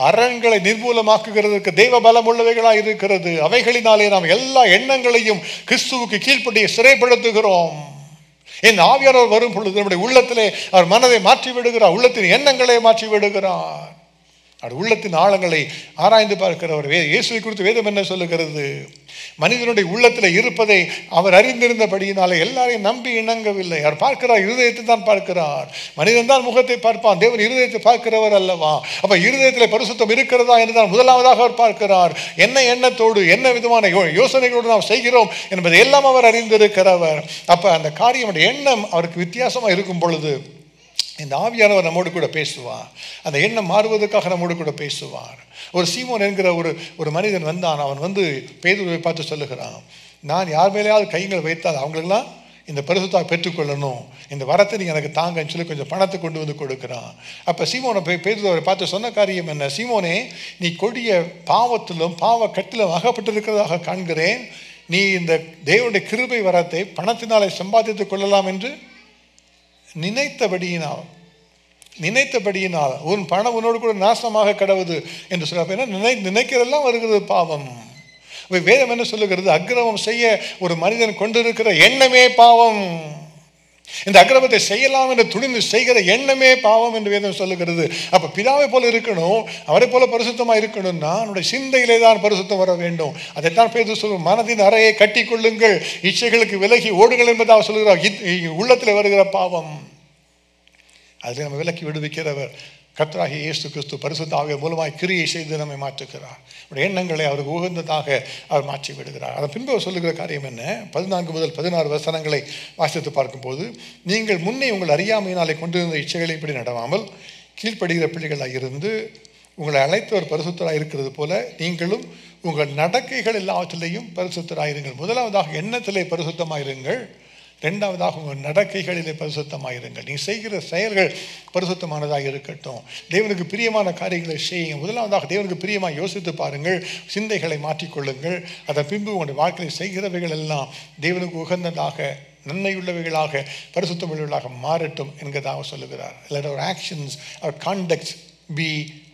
Speaker 1: அரண்களை நிர்மூலமாக்குகிறதுக்கு தெய்வ பலம் உள்ளவைகளாக இருக்கிறது. அவைகளினாலே நாம் எல்லா எண்ணங்களையும் கிறிஸ்துவுக்கு கீழ்ப்படிய சிறைப்படுத்துகிறோம். என் ஆவியானவர் வரும் பொழுது நம்முடைய உள்ளத்திலே அவர் மனதை மாற்றி விடுகிறார், உள்ளத்தின் எண்ணங்களை மாற்றி விடுகிறார். அவர் உள்ளத்தின் ஆழங்களை ஆராய்ந்து பார்க்கிறவர். இயேசுவை குறித்து வேதம் என்ன சொல்லுகிறது? மனிதனுடைய உள்ளத்தில் இருப்பதை அவர் அறிந்திருந்தபடியினாலே எல்லாரையும் நம்பி இணங்கவில்லை. அவர் பார்க்கிறார், இருதயத்தை தான் பார்க்கிறார். மனிதன் தான் முகத்தை பார்ப்பான், தேவன் இருதயத்தை பார்க்கிறவர் அல்லவா? அப்ப இருதயத்தில் பரிசுத்தம் இருக்கிறதா என்றுதான் முதலாவதாக அவர் பார்க்கிறார். என்ன எண்ணத்தோடு, என்ன விதமான யோசனைகளோடு நாம் செய்கிறோம் என்பதை எல்லாம் அவர் அறிந்திருக்கிறவர். அப்ப அந்த காரியம், எண்ணம் அவருக்கு வித்தியாசமா இருக்கும் பொழுது இந்த ஆவியானவர் நம்மோடு கூட பேசுவார். அந்த எண்ணம் மாறுவதற்காக நம்மோடு கூட பேசுவார். ஒரு சீமோன் என்கிற ஒரு மனிதன் வந்தான். அவன் பேதுருவை பார்த்து சொல்லுகிறான், நான் யார் மேலேயாவது கைகளை வைத்தால் அவங்களுக்கெல்லாம் இந்த பரிசுத்தத்தை பெற்றுக்கொள்ளணும், இந்த வரத்தை நீங்கள் எனக்கு தாங்கன்னு சொல்லி கொஞ்சம் பணத்தை கொண்டு வந்து கொடுக்குறான். அப்போ சீமோனை பேதுருவை பார்த்து சொன்ன காரியம் என்ன? சீமோனே, நீ கொடிய பாவத்திலும் பாவ கட்டிலும் அகப்பட்டிருக்கிறதாக காண்கிறேன். நீ இந்த தேவனுடைய கிருபை வரத்தை பணத்தினாலே சம்பாதித்துக் கொள்ளலாம் என்று நினைத்தபடியினால் உன் பணம் உன்னோடு கூட நாசமாக கடவுது என்று சொல்ல. நினைக்கிறதெல்லாம் வருகிறது பாவம். வேதம் என்ன சொல்லுகிறது? அக்கிரமம் செய்ய ஒரு மனிதன் கொண்டிருக்கிற எண்ணமே பாவம். இந்த அக்கிரமத்தை செய்யலாம் என்று துணிந்து செய்கிற எண்ணமே பாவம் என்று வேதம் சொல்லுகிறது. அப்ப பிதாவை போல இருக்கணும், அவரை போல பரிசுத்தமா இருக்கணும்னா நம்முடைய சிந்தையிலே தான் பரிசுத்தம் வர வேண்டும். அதைத்தான் பேதுரு சொல்லும், மனதின் அறையை கட்டி கொள்ளுங்கள், இச்சைகளுக்கு விலகி ஓடுங்கள் என்பதாக சொல்லுகிறார். உள்ளத்தில் வருகிற பாவம் அதில் நம்ம விலக்கி விடுவிக்கிறவர் கர்த்தராகிய இயேசு கிறிஸ்து பரிசுத்த ஆவியின் மூலமாய் கிரியை செய்து நம்மை மாற்றுகிறார். எண்ணங்களை அவருக்கு உகந்ததாக அவர் மாற்றி விடுகிறார். அதன் பின்பு அவர் சொல்லுகிற காரியம் என்ன? 14 முதல் 16 வசனங்களை வாசித்து பார்க்கும்போது, நீங்கள் முன்னே உங்கள் அறியாமையினாலே கொண்டிருந்த இச்சைகளை இப்படி நடவாமல் கீழ்ப்படுகிற பிள்ளைகளாக இருந்து உங்களை அழைத்தவர் பரிசுத்தராக இருக்கிறது போல நீங்களும் உங்கள் நடக்கைகள் எல்லாவற்றிலையும் பரிசுத்தராயிருங்கள். முதலாவதாக எண்ணத்திலே பரிசுத்தமாயிருங்கள், ரெண்டாவதாக உங்கள் நடக்கைகளிலே பரிசுத்தமாக நீ செய்கிற செயல்கள் பரிசுத்தமானதாக இருக்கட்டும். தேவனுக்கு பிரியமான காரியங்களை செய்யுங்க. முதலாவதாக தேவனுக்கு பிரியமாக யோசித்து பாருங்கள், சிந்தைகளை மாற்றிக்கொள்ளுங்கள். அதன் பின்பு உங்களுடைய வாழ்க்கையில் செய்கிறவைகள் எல்லாம் தேவனுக்கு உகந்ததாக, நன்மையுள்ளவைகளாக, பரிசுத்தமுள்ளவைகளாக மாறட்டும் என்கிறதாக சொல்லுகிறார். let our actions, our conduct be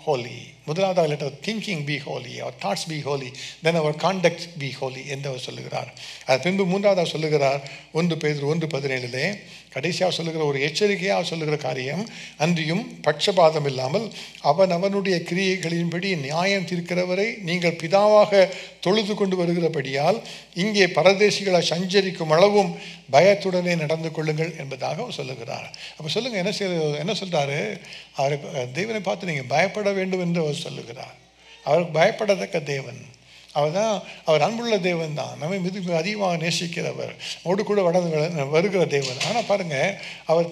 Speaker 1: holy. முதலாவதாக let our thinking be holy, our thoughts be holy, then our conduct be holy என்று அவர் சொல்லுகிறார். அது பின்பு மூன்றாவதாக சொல்லுகிறார் 1 பேதுரு 1:17 கடைசியாக சொல்லுகிற ஒரு எச்சரிக்கையாக சொல்லுகிற காரியம், அன்றியும் பட்சபாதம் இல்லாமல் அவனுடைய கிரியைகளின்படி நியாயம் தீர்க்கிறவரை நீங்கள் பிதாவாக தொழுது கொண்டு வருகிறபடியால் இங்கே பரதேசிகளாக சஞ்சரிக்கும் அளவும் பயத்துடனே நடந்து கொள்ளுங்கள் என்பதாக அவர் சொல்லுகிறார். அப்போ சொல்லுங்க, என்ன சொல்றாரு? அவரை தேவனை பார்த்து நீங்கள் பயப்பட வேண்டும் என்று அவர் சொல்லுகிறார். அவருக்கு பயப்படத்தக்க தேவன் அவர் அன்புள்ள தேவன் தான். நம்மை அதிகமாக நேசிக்கிறவர், அவரோடு கூட வருகிற தேவன். ஆனால் பாருங்கள், அவர்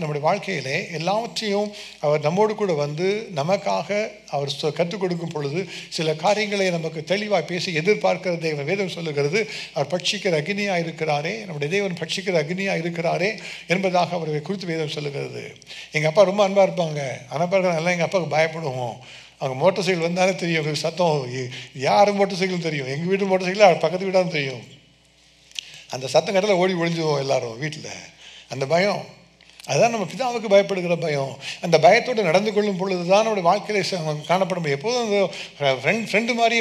Speaker 1: நம்முடைய வாழ்க்கையிலே எல்லாவற்றையும் அவர் நம்மோடு கூட வந்து நமக்காக அவர் கற்றுக் கொடுக்கும் பொழுது சில காரியங்களை நமக்கு தெளிவாக பேசி எதிர்பார்க்கிற தேவன். வேதம் சொல்லுகிறது, அவர் பட்சிக்கிற அக்னியாக இருக்கிறாரே, நம்முடைய தேவன் பட்சிக்கிற அக்னியாக இருக்கிறாரே என்பதாக அவரை குறித்து வேதம் சொல்லுகிறது. எங்கள் அப்பா ரொம்ப அன்பாக இருப்பாங்க, ஆனால் பாருங்க எல்லாம் எங்கள் அப்பாவுக்கு பயப்படுவோம். அவங்க மோட்டர் சைக்கிள் வந்தாலே தெரியும், அவங்களுக்கு சத்தம் யார் மோட்டர் சைக்கிளும் தெரியும். எங்கள் வீட்டு மோட்டர் சைக்கிள் பக்கத்து வீடாக தெரியும். அந்த சத்தம் கட்டில் ஓடி ஒழிஞ்சுவோம் எல்லாரும் வீட்டில். அந்த பயம், அதுதான் நம்ம பிதாவுக்கு பயப்படுகிற பயம். அந்த பயத்தோடு நடந்து கொள்ளும் பொழுது தான் நம்முடைய வாழ்க்கையில் காணப்படும். எப்போதும் ஃப்ரெண்டு மாதிரி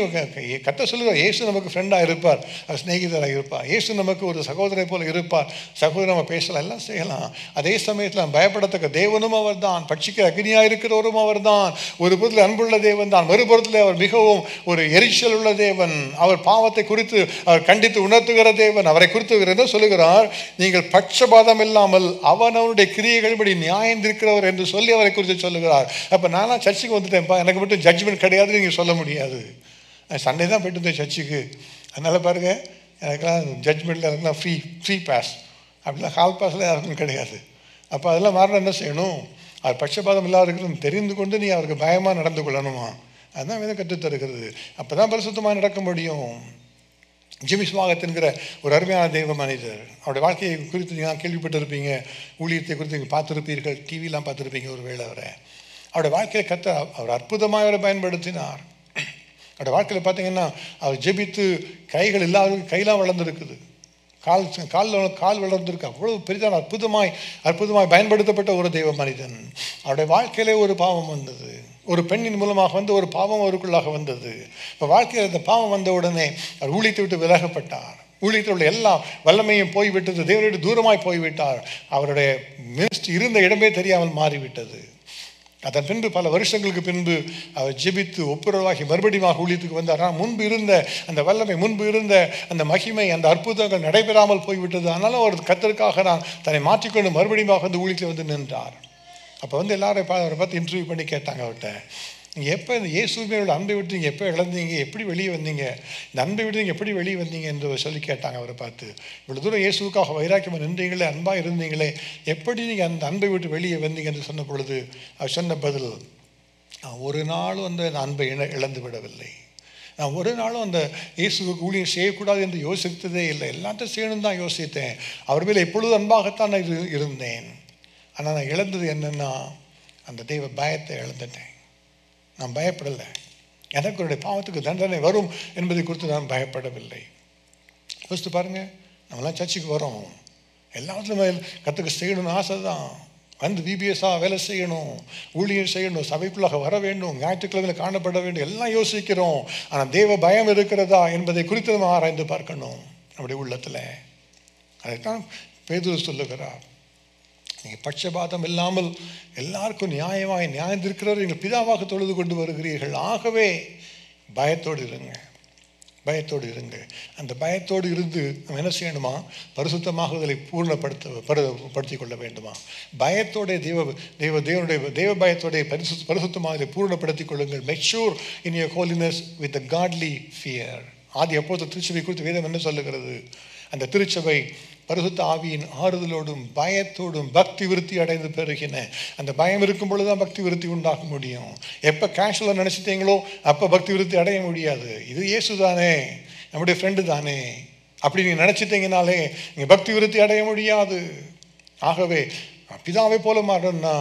Speaker 1: கத்த சொல்லுவார், இயேசு நமக்கு ஃப்ரெண்டாக இருப்பார், அவர் ஸ்நேகிதராக இருப்பார். இயேசு நமக்கு ஒரு சகோதரை போல் இருப்பார். சகோதரர் நம்ம பேசலாம், எல்லாம் செய்யலாம். அதே சமயத்தில் பயப்படத்தக்க தேவனும் அவர் தான், பட்சிக்க அக்னியாக இருக்கிறவரும் அவர் தான். ஒரு புறத்தில் அன்புள்ள தேவன் தான், மறுபுறத்தில் அவர் மிகவும் ஒரு எரிச்சல் உள்ள தேவன். அவர் பாவத்தை குறித்து அவர் கண்டித்து உணர்த்துகிற தேவன். அவரை குறித்து என்ன சொல்லுகிறார்? நீங்கள் பட்சபாதம் இல்லாமல் அவனுடைய கிரியைகளின்படி நியாயம் இருக்கிறவர் என்று சொல்லி அவரை குறித்து சொல்லுகிறார். அப்போ நான்லாம் சர்ச்சுக்கு வந்துட்டேன்ப்பா, எனக்கு மட்டும் ஜட்ஜ்மெண்ட் கிடையாது நீங்கள் சொல்ல முடியாது. சண்டே தான் போய்ட்டு இருந்தேன் சர்ச்சுக்கு. அதனால் பாருங்கள், எனக்கெல்லாம் ஜட்ஜ்மெண்ட்டில் எனக்குலாம் ஃப்ரீ பாஸ், அப்படிலாம் ஹால் பாஸில் யாருக்கும் கிடையாது. அப்போ அதெல்லாம் மாறினா என்ன செய்யணும்? அவர் பட்சபாதம் இல்லாத இருக்கிறது தெரிந்து கொண்டு நீ அவருக்கு பயமாக நடந்து கொள்ளணுமா? அதுதான் வேதம் கற்றுத்தருகிறது. அப்போ தான் பரிசுத்தமாக நடக்க முடியும். ஜிம்மி ஸ்வாகத் என்கிற ஒரு அருமையான தெய்வ மனிதர், அவருடைய வாழ்க்கையை குறித்து நீங்கள் கேள்விப்பட்டிருப்பீங்க, ஊழியத்தை குறித்து நீங்கள் பார்த்துருப்பீர்கள், டிவிலாம் பார்த்துருப்பீங்க. ஒரு வேளை அவருடைய வாழ்க்கையை அவர் அற்புதமாக அவரை பயன்படுத்தினார். அவருடைய வாழ்க்கையில் பார்த்தீங்கன்னா அவர் ஜெபித்து கைகள் எல்லாருக்கும் கையெல்லாம் வளர்ந்துருக்குது, கால் வளர்ந்துருக்கு. அவ்வளோ பெரிதான அற்புதமாய் பயன்படுத்தப்பட்ட ஒரு தெய்வ மனிதன். அவருடைய வாழ்க்கையிலே ஒரு பாவம் வந்தது, ஒரு பெண்ணின் மூலமாக வந்து ஒரு பாவம் அவருக்குள்ளாக வந்தது. இப்போ வாழ்க்கையில் அந்த பாவம் வந்த உடனே அவர் ஊழியத்தை விட்டு விலகப்பட்டார். ஊழியத்தில் உள்ள எல்லா வல்லமையும் போய்விட்டது, தேவனுடைய தூரமாய் போய்விட்டார். அவருடைய மினிஸ்ட்ரி இருந்த இடமே தெரியாமல் மாறிவிட்டது. அதன் பின்பு பல வருஷங்களுக்கு பின்பு அவர் ஜெபித்து ஒப்புரவாகி மறுபடியும் ஊழியத்துக்கு வந்தார். ஆனால் முன்பு இருந்த அந்த வல்லமை, முன்பு இருந்த அந்த மகிமை, அந்த அற்புதங்கள் நடைபெறாமல் போய்விட்டது. ஆனாலும் அவர் கர்த்தருக்காக தன்னை மாற்றிக்கொண்டு மறுபடியும் வந்து ஊழியத்தில் வந்து நின்றார். அப்போ வந்து எல்லாரும் அவரை பார்த்து இன்டர்வியூ பண்ணி கேட்டாங்க அவர்கிட்ட, நீங்கள் எப்போ இந்த இயேசுவினோட அன்பை விட்டு நீங்கள் எப்போ இழந்தீங்க, எப்படி வெளியே வந்தீங்க, இந்த அன்பை விட்டு நீங்கள் எப்படி வெளியே வந்தீங்க என்று சொல்லி கேட்டாங்க அவரை பார்த்து. இவ்வளோ தூரம் இயேசுக்காக வைராக்கியமாக நின்றீங்களே, அன்பாக இருந்தீங்களே, எப்படி நீங்கள் அந்த அன்பை விட்டு வெளியே வந்தீங்க என்று சொன்ன பொழுது அவர் சொன்ன பதில், நான் ஒரு நாளும் அந்த அன்பை இழந்து விடவில்லை. நான் ஒரு நாளும் அந்த இயேசுவுக்கு ஊழியம் செய்யக்கூடாது என்று யோசித்ததே இல்லை. எல்லாத்தையும் செய்யணும் தான் யோசித்தேன். அவர் மேலே எப்பொழுதும் அன்பாகத்தான் நான் இருந்தேன். ஆனால் நான் இழந்தது என்னென்னா, அந்த தெய்வ பயத்தை இழந்துட்டேன். நான் பயப்படலை. எனக்கு என்னுடைய பாவத்துக்கு தண்டனை வரும் என்பதை குறித்து நான் பயப்படவில்லை. யோசித்து பாருங்கள், நம்மளாம் சர்ச்சுக்கு வரோம், எல்லாத்துலையும் கற்றுக்க செய்யணும்னு ஆசை தான். வந்து விபிஎஸ்ஸாக வேலை செய்யணும், ஊழியர் செய்யணும், சபைக்குள்ளாக வர வேண்டும், ஞாயிற்றுக்கிழமையில் காணப்பட வேண்டும், எல்லாம் யோசிக்கிறோம். ஆனால் தேவ பயம் இருக்கிறதா என்பதை குறித்து நம்ம ஆராய்ந்து பார்க்கணும் நம்முடைய உள்ளத்தில். அதைத்தான் பேதுரு சொல்லுகிறார், நீங்கள் பட்சபாதம் இல்லாமல் எல்லாருக்கும் நியாயம் இருக்கிறவர் எங்கள் பிதாவாக தொழுது கொண்டு வருகிறீர்கள். ஆகவே பயத்தோடு இருங்க. அந்த பயத்தோடு இருந்து நம்ம என்ன செய்யணுமா? பரிசுத்தமாகுதலை பூர்ணப்படுத்திக் கொள்ள வேண்டுமா? பயத்தோடைய தேவ பயத்தோடைய பரிசுத்தமாக பூர்ணப்படுத்திக் கொள்ளுங்கள். Mature in your holiness with godly fear. ஆதி அப்போஸ்தலர் திருச்சபை குறித்து வேதம் என்ன சொல்லுகிறது? அந்த திருச்சபை பரிசுத்த ஆவியின் ஆறுதலோடும் பயத்தோடும் பக்தி விருத்தி அடைந்து பெருகின. அந்த பயம் இருக்கும் பொழுதுதான் பக்தி விருத்தி உண்டாக முடியும். எப்போ கேஷுவலாக நினச்சிட்டீங்களோ அப்போ பக்தி விருத்தி அடைய முடியாது. இது இயேசு தானே, நம்முடைய ஃப்ரெண்டு தானே, அப்படி நீங்கள் நினச்சிட்டிங்கனாலே நீங்கள் பக்தி விருத்தி அடைய முடியாது. ஆகவே பிதாவை போல மாறணும்னா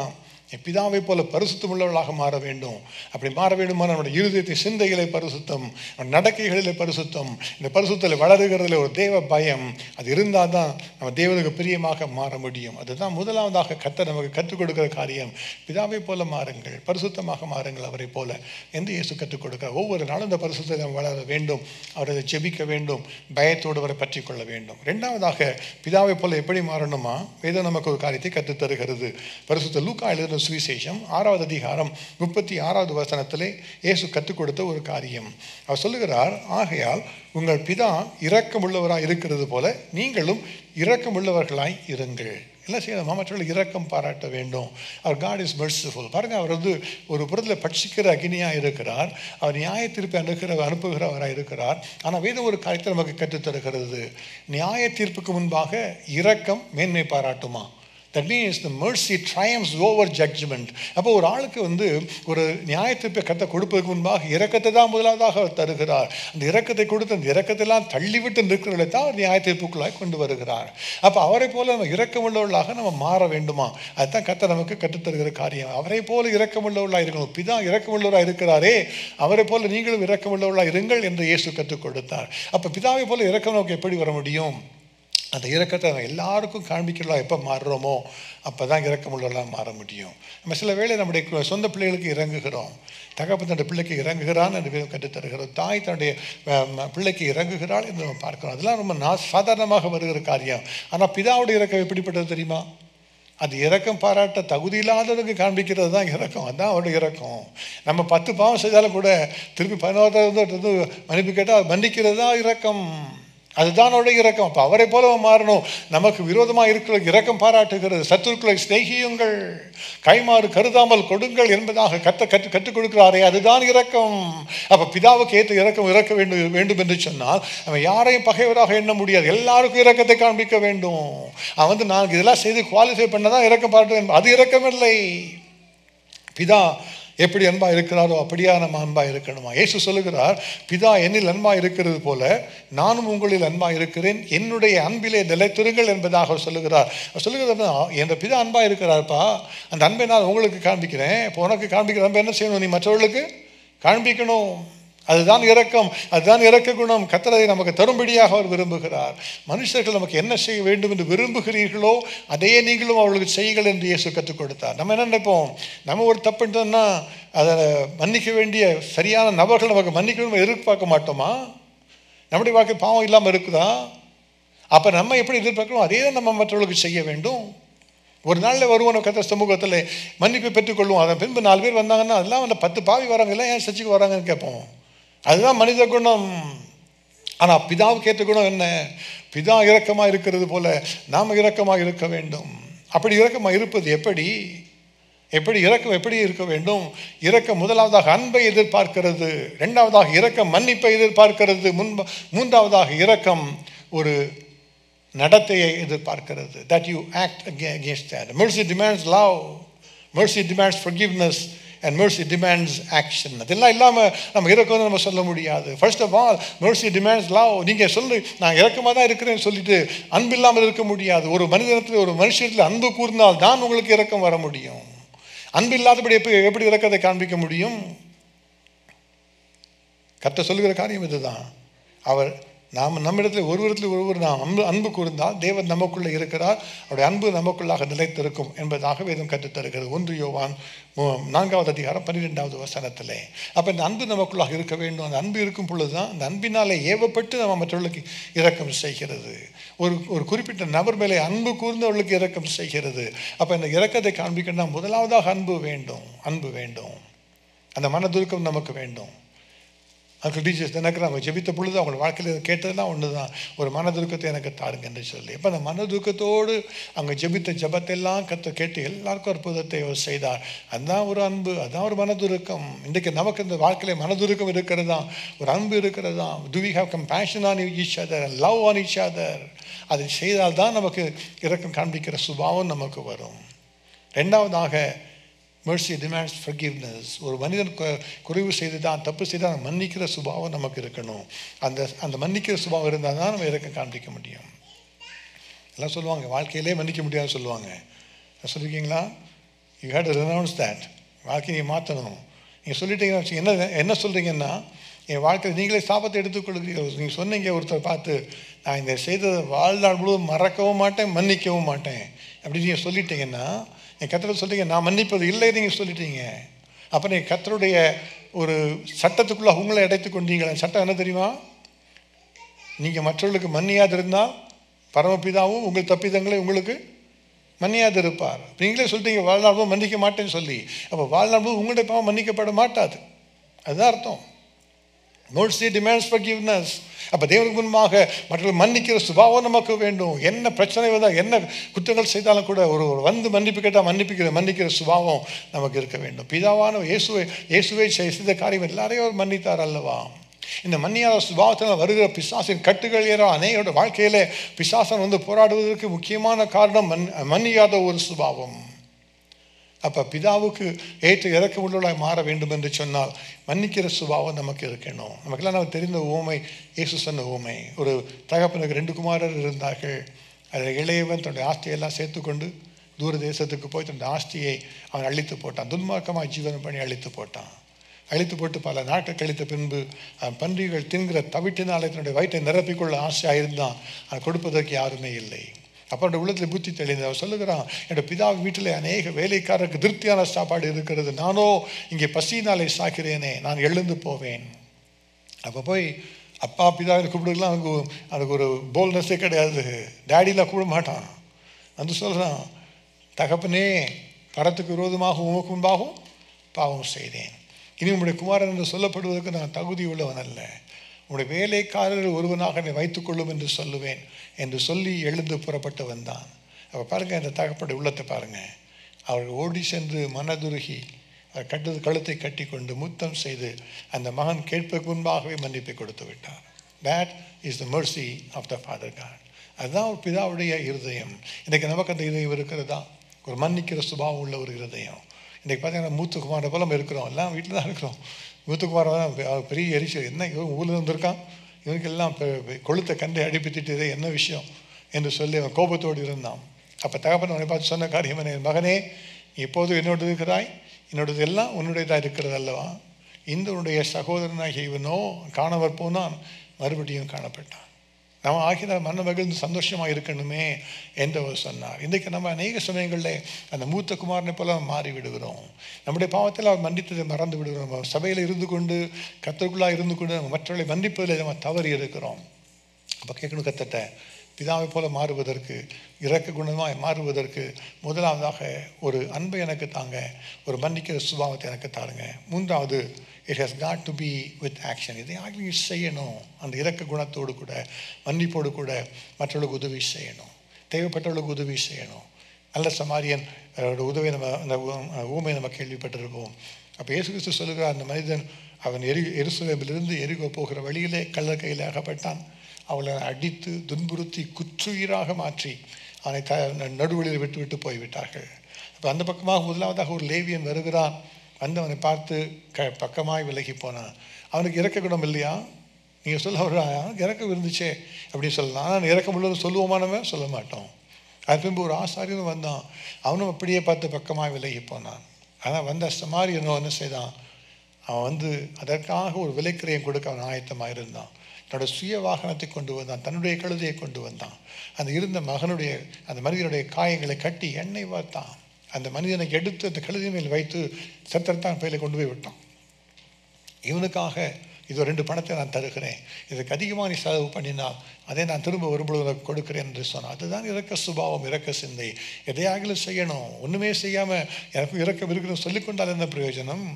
Speaker 1: பிதாவை போல பரிசுத்தம் உள்ளவர்களாக மாற வேண்டும். அப்படி மாற வேண்டுமா நம்முடைய இருதயத்தை சிந்தைகளை பரிசுத்தம், நடக்கைகளிலே பரிசுத்தம், இந்த பரிசுத்தத்தில் வளருகிறதுல ஒரு தேவ பயம் அது இருந்தால் தான் நம்ம தேவனுக்கு பிரியமாக மாற முடியும். அதுதான் முதலாவதாக கர்த்தர் நமக்கு கற்றுக் கொடுக்கிற காரியம். பிதாவை போல மாறுங்கள், பரிசுத்தமாக மாறுங்கள் அவரை போல என்று இயேசு கற்றுக் கொடுக்கிறார். ஒவ்வொரு நாளும் இந்த பரிசுத்தை நம்ம வளர வேண்டும், அவரை ஜெபிக்க வேண்டும், பயத்தோடு அவரை பற்றி கொள்ள வேண்டும். ரெண்டாவதாக பிதாவை போல எப்படி மாறணுமா வேதம் நமக்கு ஒரு காரியத்தை கற்றுத் தருகிறது. பரிசுத்த லூக்கா எழுதின சுவிசேஷம் 6வது அதிகாரம் 36வது வசனத்திலே இயேசு கற்றுக் கொடுத்த ஒரு காரியம். அவர் சொல்லுகிறார், ஆகையால் உங்கள் பிதா இரக்கமுள்ளவராய் இருக்கிறது போல நீங்களும் இரக்கமுள்ளவர்களாய் இருங்கள். என்ன செய்யணும்? மற்றவர்கள் இரக்கம் பாராட்ட வேண்டும். அவர் காட் இஸ் மெர்சிஃபுல். பாருங்கள், அவர் ஒரு புறத்தில் பட்சிக்கிற அக்னியாக இருக்கிறார். அவர் நியாய தீர்ப்பை அனுப்புகிறவராக இருக்கிறார். ஆனால் வேதம் ஒரு காரியத்தை நமக்கு கற்றுத்தருகிறது. நியாய தீர்ப்புக்கு முன்பாக இரக்கம் மேன்மை பாராட்டுமா? That means the mercy triumphs over judgment. அப்போ ஒரு ஆளுக்கு ஒரு நியாயத்தீர்ப்பை கர்த்தர் கொடுப்பதற்கு முன்பாக இரக்கத்தை தான் முதலாவதாக அவர் தருகிறார். அந்த இரக்கத்தை கொடுத்து அந்த இரக்கத்தெல்லாம் தள்ளிவிட்டு நிற்கிறவர்களை தான் அவர் நியாயத்தீர்ப்புக்குள்ளாய் கொண்டு வருகிறார். அப்போ அவரை போல நம்ம இரக்கமுள்ளவர்களாக நம்ம மாற வேண்டுமா? அதுதான் கர்த்தர் நமக்கு கற்றுத்தருகிற காரியம். அவரை போல இரக்கமுள்ளவர்களாக இருக்கணும். பிதா இரக்கமுள்ளவராக இருக்கிறாரே, அவரை போல நீங்களும் இரக்கமுள்ளவர்களாக இருங்கள் என்று இயேசு கற்றுக் கொடுத்தார். அப்போ பிதாவை போல இரக்கம் நமக்கு எப்படி வர முடியும்? அந்த இரக்கத்தை நம்ம எல்லாருக்கும் காண்பிக்கலாம். எப்போ மாறுறோமோ அப்போ தான் இரக்கமுள்ளவர்களாக மாற முடியும். நம்ம சில வேளை நம்முடைய சொந்த பிள்ளைகளுக்கு இறங்குகிறோம். தகப்பன் தன்னுடைய பிள்ளைக்கு இறங்குகிறான் என்று கற்றுத்தருகிறோம். தாய் தன்னுடைய பிள்ளைக்கு இறங்குகிறாள் என்று நம்ம பார்க்கிறோம். அதெல்லாம் ரொம்ப சாதாரணமாக வருகிற காரியம். ஆனால் பிதாவுடைய இரக்கம் எப்படிப்பட்டது தெரியுமா? அது இரக்கம் பாராட்ட தகுதி இல்லாதவருக்கு காண்பிக்கிறது தான் இரக்கம். அதுதான் அவருடைய இரக்கம். நம்ம 10 பாவம் செய்தாலும் கூட திருப்பி 11வது மன்னிப்பு கேட்டால் மன்னிக்கிறது தான் இரக்கம். அதுதான் அவருடைய இரக்கம். அப்போ அவரை போல மாறணும். நமக்கு விரோதமாக இருக்கிற இரக்கம் பாராட்டுகிறது. சத்துருக்களை சிநேகியுங்கள், கைமாறு கருதாமல் கொடுங்கள் என்பதாக கற்றுக் கொடுக்கிறாரே, அதுதான் இரக்கம். அப்போ பிதாவுக்கு ஏற்ற இரக்கம் இறக்க வேண்டும் என்று சொன்னால் நம்ம யாரையும் பகைவராக எண்ண முடியாது. எல்லாருக்கும் இரக்கத்தை காண்பிக்க வேண்டும். அவன் நான் இதெல்லாம் செய்து குவாலிஃபை பண்ணதான் இரக்கம் பாராட்டு. அது இரக்கம் இல்லை. பிதா எப்படி அன்பா இருக்கிறாரோ அப்படியா நம்ம அன்பா இருக்கணுமா? இயேசு சொல்லுகிறார், பிதா என்னில் அன்பா இருக்கிறது போல நானும் உங்களில் அன்பா இருக்கிறேன், என்னுடைய அன்பிலே நிலைத்திருங்கள் என்பதாக சொல்லுகிறார். சொல்லுகிறது என்ற பிதா அன்பா இருக்கிறார்ப்பா, அந்த அன்பை நான் உங்களுக்கு காண்பிக்கிறேன். இப்போ உனக்கு காண்பிக்கிற அன்பை என்ன செய்யணும்? நீ மற்றவர்களுக்கு காண்பிக்கணும். அதுதான் இரக்கம், அதுதான் இரக்க குணம். கர்த்தரை நமக்கு தரும்படியாக அவர் விரும்புகிறார். மனுஷர்கள் நமக்கு என்ன செய்ய வேண்டும் என்று விரும்புகிறீர்களோ அதையே நீங்களும் அவர்களுக்கு செய்யுங்கள் என்று இயேசு கற்றுக் கொடுத்தார். நம்ம என்ன நினைப்போம்? நம்ம ஒரு தப்புன்னா அதை மன்னிக்க வேண்டிய சரியான நபர்கள் நமக்கு மன்னிக்கணும் எதிர்பார்க்க மாட்டோமா? நம்முடைய வாழ்க்கை பாவம் இல்லாமல் இருக்குதா? அப்போ நம்ம எப்படி எதிர்பார்க்கணும் அதே தான் நம்ம மற்றவர்களுக்கு செய்ய வேண்டும். ஒரு நாளில் வருவோம் கர்த்தர் சமூகத்தில் மன்னிப்பை பெற்றுக்கொள்வோம். அதன் பின்பு 4 பேர் வந்தாங்கன்னா அதெல்லாம் 10 பாவி வராங்க, எல்லாம் ஏன் சர்ச்சைக்கு வராங்கன்னு கேட்போம். அதுதான் மனித குணம். ஆனால் பிதாவுக்கு ஏற்ற குணம் என்ன? பிதா இரக்கமாக இருக்கிறது போல நாம் இரக்கமாக இருக்க வேண்டும். அப்படி இரக்கமாக இருப்பது எப்படி? இரக்கம் எப்படி இருக்க வேண்டும்? இரக்கம் முதலாவதாக அன்பை எதிர்பார்க்கிறது, இரண்டாவதாக இரக்கம் மன்னிப்பை எதிர்பார்க்கிறது, மூன்றாவதாக இரக்கம் ஒரு நடத்தையை எதிர்பார்க்கிறது. That you act against that. Mercy demands love, mercy demands forgiveness, and mercy demands action. அதெல்லாம் இல்லாமல் நம்ம இரக்கம் நம்ம சொல்ல முடியாது. First of all mercy demands love. நீங்கள் நான் இரக்கமாக தான் இருக்கிறேன்னு சொல்லிட்டு அன்பு இல்லாமல் இருக்க முடியாது. ஒரு மனிதனத்தில் ஒரு மனுஷத்தில் அன்பு கூர்ந்தால் தான் உங்களுக்கு இரக்கம் வர முடியும். அன்பு இல்லாதபடி எப்படி இரக்கத்தை காண்பிக்க முடியும்? கர்த்தர் சொல்லுகிற காரியம் இதுதான். அவர் நம்மிடத்தில் ஒருவர் நாம் அன்பு கூர்ந்தால் தேவன் நமக்குள்ளே இருக்கிறார், அவருடைய அன்பு நமக்குள்ளாக நிலைத்திருக்கும் என்பதாக வேதம் கற்றுத்தருகிறது. 1 யோவான் 4வது அதிகாரம் 12வது வசனத்திலே. அப்போ இந்த அன்பு நமக்குள்ளாக இருக்க வேண்டும். அந்த அன்பு இருக்கும் பொழுது தான் அந்த அன்பினாலே ஏவப்பட்டு நம்ம மற்றவர்களுக்கு இரக்கம் செய்கிறது. ஒரு குறிப்பிட்ட நபர் மேலே அன்பு கூர்ந்தவர்களுக்கு இரக்கம் செய்கிறது. அப்போ இந்த இரக்கத்தை காண்பிக்கணும்னா முதலாவதாக அன்பு வேண்டும். அந்த மனதுருக்கம் நமக்கு வேண்டும். அங்கிள் டீச்சர்ஸ் நினைக்கிறாங்க ஜெபித்த பொழுது அவங்க வாழ்க்கையில் கேட்டதெல்லாம் ஒன்று தான், ஒரு மனதுருக்கத்தை எனக்கு தாருங்க என்று சொல்லி. இப்போ அந்த மனதுருக்கத்தோடு அவங்க ஜெபித்த ஜபத்தெல்லாம் கேட்டு எல்லாருக்கும் அற்புதத்தை அவர் செய்தார். அதுதான் ஒரு அன்பு, அதுதான் ஒரு மனதுருக்கம். இன்றைக்கு நமக்கு இந்த வாழ்க்கையில் மனதுருக்கம் இருக்கிறதா, ஒரு அன்பு இருக்கிறதா? Do we have compassion on each other and love on each other? அதை செய்தால்தான் நமக்கு இரக்கம் காண்பிக்கிற சுபாவம் நமக்கு வரும். ரெண்டாவதாக mercy demands forgiveness. ஒரு மனிதன் குறைவு செய்து தான் தப்பு செய்தால் மன்னிக்கிற சுபாவம் நமக்கு இருக்கணும். அந்த மன்னிக்கிற சுபாவம் இருந்தால் தான் நம்ம இரக்கம் காண்பிக்க முடியும். எல்லாம் சொல்லுவாங்க வாழ்க்கையிலே மன்னிக்க முடியாதுன்னு சொல்லுவாங்க. சொல்லியிருக்கீங்களா? You hate to renounce that. வாழ்க்கையை நீங்கள் மாற்றணும். நீங்கள் சொல்லிட்டீங்கன்னா என்ன சொல்கிறீங்கன்னா, என் வாழ்க்கையில் நீங்களே சாபத்தை எடுத்துக்கொள்கிறீர்கள். நீங்கள் சொன்னீங்க ஒருத்தர் பார்த்து, நான் இந்த செய்ததை வாழ்நாள் முழுவதும் மறக்கவும் மாட்டேன், மன்னிக்கவும் மாட்டேன் அப்படின்னு நீங்கள் சொல்லிட்டீங்கன்னா, என் கர்த்தர் சொல்லிட்டீங்க நான் மன்னிப்பது இல்லை நீங்கள் சொல்லிட்டீங்க. அப்போ நீங்கள் கர்த்தருடைய ஒரு சட்டத்துக்குள்ளே உங்களை அடைத்து கொண்டீங்களே. சட்டம் என்ன தெரியுமா? நீங்கள் மற்றவர்களுக்கு மன்னியாது இருந்தால் பரமபிதாவும் உங்கள் தப்பிதங்களை உங்களுக்கு மன்னியாது இருப்பார். நீங்களே சொல்லிட்டீங்க வாழ்நாள் மன்னிக்க மாட்டேன்னு சொல்லி. அப்போ வாழ்நாள் உங்களுடைய பாவம் மன்னிக்கப்பட மாட்டாது. அதுதான் அர்த்தம். mercy demands forgiveness. அப்போ தேவனுக்கு முன்பாக மற்றவர்கள் மன்னிக்கிற சுபாவம் நமக்கு வேண்டும். என்ன பிரச்சனை வந்தால் என்ன குற்றங்கள் செய்தாலும் கூட ஒரு வந்து மன்னிப்பு கேட்டால் மன்னிக்கிற சுபாவம் நமக்கு இருக்க வேண்டும். பிதாவான இயேசுவை செய்த காரியம் எல்லாரையும் அவர் மன்னித்தார் அல்லவா? இந்த மன்னியாத சுபாவத்தில் வருகிற பிசாசின் கட்டுகள் ஏற அநேகரோட வாழ்க்கையிலே பிசாசன் வந்து போராடுவதற்கு முக்கியமான காரணம் மன்னியாத ஒரு சுபாவம். அப்போ பிதாவுக்கு ஏற்ற இறக்க உள்ளவர்களாய் மாற வேண்டும் என்று சொன்னால் மன்னிக்கிற சுபாவம் நமக்கு இருக்கணும். நமக்கெல்லாம் நம்ம தெரிந்த ஊமை, இயேசு சொன்ன ஊமை. ஒரு தகப்பனுக்கு 2 குமாரர் இருந்தார்கள். அதில் இளையவன் தன்னுடைய ஆஸ்தியெல்லாம் சேர்த்துக்கொண்டு தூர தேசத்துக்கு போய் தன்னுடைய ஆஸ்தியை அவன் அழித்து போட்டான். துன்மார்க்கமாக ஜீவனம் பண்ணி அழித்து போட்டான். அழித்து போட்டு பல நாட்கள் கழித்த பின்பு பன்றிகள் தின்கிற தவிட்டினாலே தன்னுடைய வயிற்றை நிரப்பிக்கொள்ள ஆசையாக இருந்தான். அதை கொடுப்பதற்கு யாருமே இல்லை. அப்போ அந்த உள்ளத்தில் புத்தி தெளிந்து அவர் சொல்லுகிறான், என்னோடய பிதா வீட்டில் அநேக வேலைக்காரருக்கு திருப்தியான சாப்பாடு இருக்கிறது, நானோ இங்கே பசியினாலே சாக்கிறேனே, நான் எழுந்து போவேன். அப்போ போய் அப்பா பிதாவை கூப்பிடுலாம் அதுக்கு ஒரு போல்னஸே கிடையாது. டேடிலாம் கூப்பிட மாட்டான். வந்து சொல்கிறான், தகப்பனே பரத்துக்கு விரோதமாக உமக்கு முன்பாகவும் பாவம் செய்தேன். இனி உங்களுடைய குமாரன் என்று சொல்லப்படுவதற்கு நான் தகுதி உள்ளவன் அல்ல. உங்களுடைய வேலைக்காரர்கள் ஒருவனாக என்னை வைத்துக்கொள்ளும் என்று சொல்லுவேன் என்று சொல்லி எழுந்து புறப்பட்டு வந்தான். அப்போ பாருங்கள், இந்த தகப்பனுடைய உள்ளத்தை பாருங்கள். அவர்கள் ஓடி சென்று மனதுருகி கழுத்தை கட்டி கொண்டு முத்தம் செய்து அந்த மகன் கேட்பதற்கு முன்பாகவே மன்னிப்பை கொடுத்து விட்டார். That is the mercy of the Father God. அதுதான் ஒரு பிதாவுடைய இருதயம். இன்றைக்கு நமக்கு அந்த இருதயம் இருக்கிறதா? ஒரு மன்னிக்கிற சுபாவம் உள்ள ஒரு இருதயம். இன்றைக்கி பார்த்தீங்கன்னா மூத்துக்குமாரை போல நம்ம இருக்கிறோம், எல்லாம் வீட்டில் தான் இருக்கிறோம். மூத்துக்குமாரை தான் பெரிய எரிச்சல், என்ன இவன் ஊரில் இருந்திருக்கான், இவனுக்கெல்லாம் கொளுத்த கண்டை அடிப்பித்திட்டு என்ன விஷயம் என்று சொல்லி அவன் கோபத்தோடு இருந்தான். அப்போ தகப்பன் அவனை பார்த்து சொன்ன காரியம் என்ன, மகனே இப்போது என்னோடது இருக்கிறாய், என்னோடது எல்லாம் உன்னுடையதாக இருக்கிறது அல்லவா? இந்த உன்னுடைய சகோதரனாகிய இவனோ காணவர் போனான், மறுபடியும் காணப்பட்டான். நம்ம ஆகிய மன மகிழ்ந்து சந்தோஷமாக இருக்கணுமே என்று அவர் சொன்னார். இன்றைக்கு நம்ம அநேக சமயங்களில் அந்த மூத்த குமாரனை போல மாறி விடுகிறோம். நம்முடைய பாவத்தில் அவர் மன்னித்ததை மறந்து விடுகிறோம். நம்ம சபையில் இருந்து கொண்டு கர்த்தருக்குள்ளாக இருந்து கொண்டு நம்ம மற்றவர்களை மன்னிப்பதில் நம்ம தவறி இருக்கிறோம். அப்போ கேட்கணும், கர்த்தர்ட்ட பிதாவை போல மாறுவதற்கு, இரக்க குணமாக மாறுவதற்கு முதலாவதாக ஒரு அன்பை எனக்கு தாங்க, ஒரு மன்னிக்கிற சுபாவத்தை எனக்கு தாருங்க. மூன்றாவது, it has got to be with action. இதை ஆகவே செய்யணும். அந்த இரக்க குணத்தோடு கூட மன்னிப்போடு கூட மற்றவர்களுக்கு உதவி செய்யணும், தேவைப்பட்டவர்களுக்கு உதவி செய்யணும். நல்ல சமாரியன் உதவி நம்ம அந்த ஊமையை நம்ம கேள்விப்பட்டிருப்போம். அப்போ இயேசு கிறிஸ்து சொல்லுகிற அந்த மனிதன் அவன் எருசலேமிலிருந்து எரிகோ போகிற வழியிலே கள்ளர் கையில் அகப்பட்டான். அவளை அடித்து துன்புறுத்தி குற்றுயிராக மாற்றி அவனை நடுவழியில் விட்டு போய்விட்டார்கள். அப்போ அந்த பக்கமாக முதலாவதாக ஒரு லேவியன் வருகிறான். வந்து அவனை பார்த்து பக்கமாய் விலகி போனான். அவனுக்கு இறக்க குணம் இல்லையா? நீங்கள் சொல்ல இறக்கம் இருந்துச்சே அப்படின்னு சொல்லலாம். ஆனால் இறக்கம் உள்ளது சொல்லுவோமா? நம்ம சொல்ல மாட்டோம். அது பின்பு ஒரு ஆசாரியனும் வந்தான், அவனும் அப்படியே பார்த்து பக்கமாக விலகி போனான். ஆனால் வந்த சமாரியனோ என்ன செய்தான், அவன் வந்து அதற்காக ஒரு விலைக்கிரயம் கொடுக்க அவன் ஆயத்தமாக இருந்தான். தன்னோட சுய வாகனத்தை கொண்டு வந்தான், தன்னுடைய கழுதையை கொண்டு வந்தான். அந்த இருந்த அந்த மனிதனுடைய காயங்களை கட்டி எண்ணெய் வார்த்தான். அந்த மனிதனை எடுத்து அந்த கழுதை மேல் வைத்து சத்திரத்தான் பையில கொண்டு போய் விட்டான். இவனுக்காக இது 2 பணத்தை நான் தருகிறேன், இதுக்கு அதிகமாக நீ செலவு பண்ணினால் அதை நான் திரும்ப வரும்பொழுது கொடுக்கிறேன் என்று சொன்னான். அதுதான் இரக்க சுபாவம், இரக்க சிந்தை. எதையாகிலும் செய்யணும். ஒன்றுமே செய்யாமல் எனக்கு இரக்கம் இருக்குன்னு சொல்லிக்கொண்டால் என்ன பிரயோஜனம்?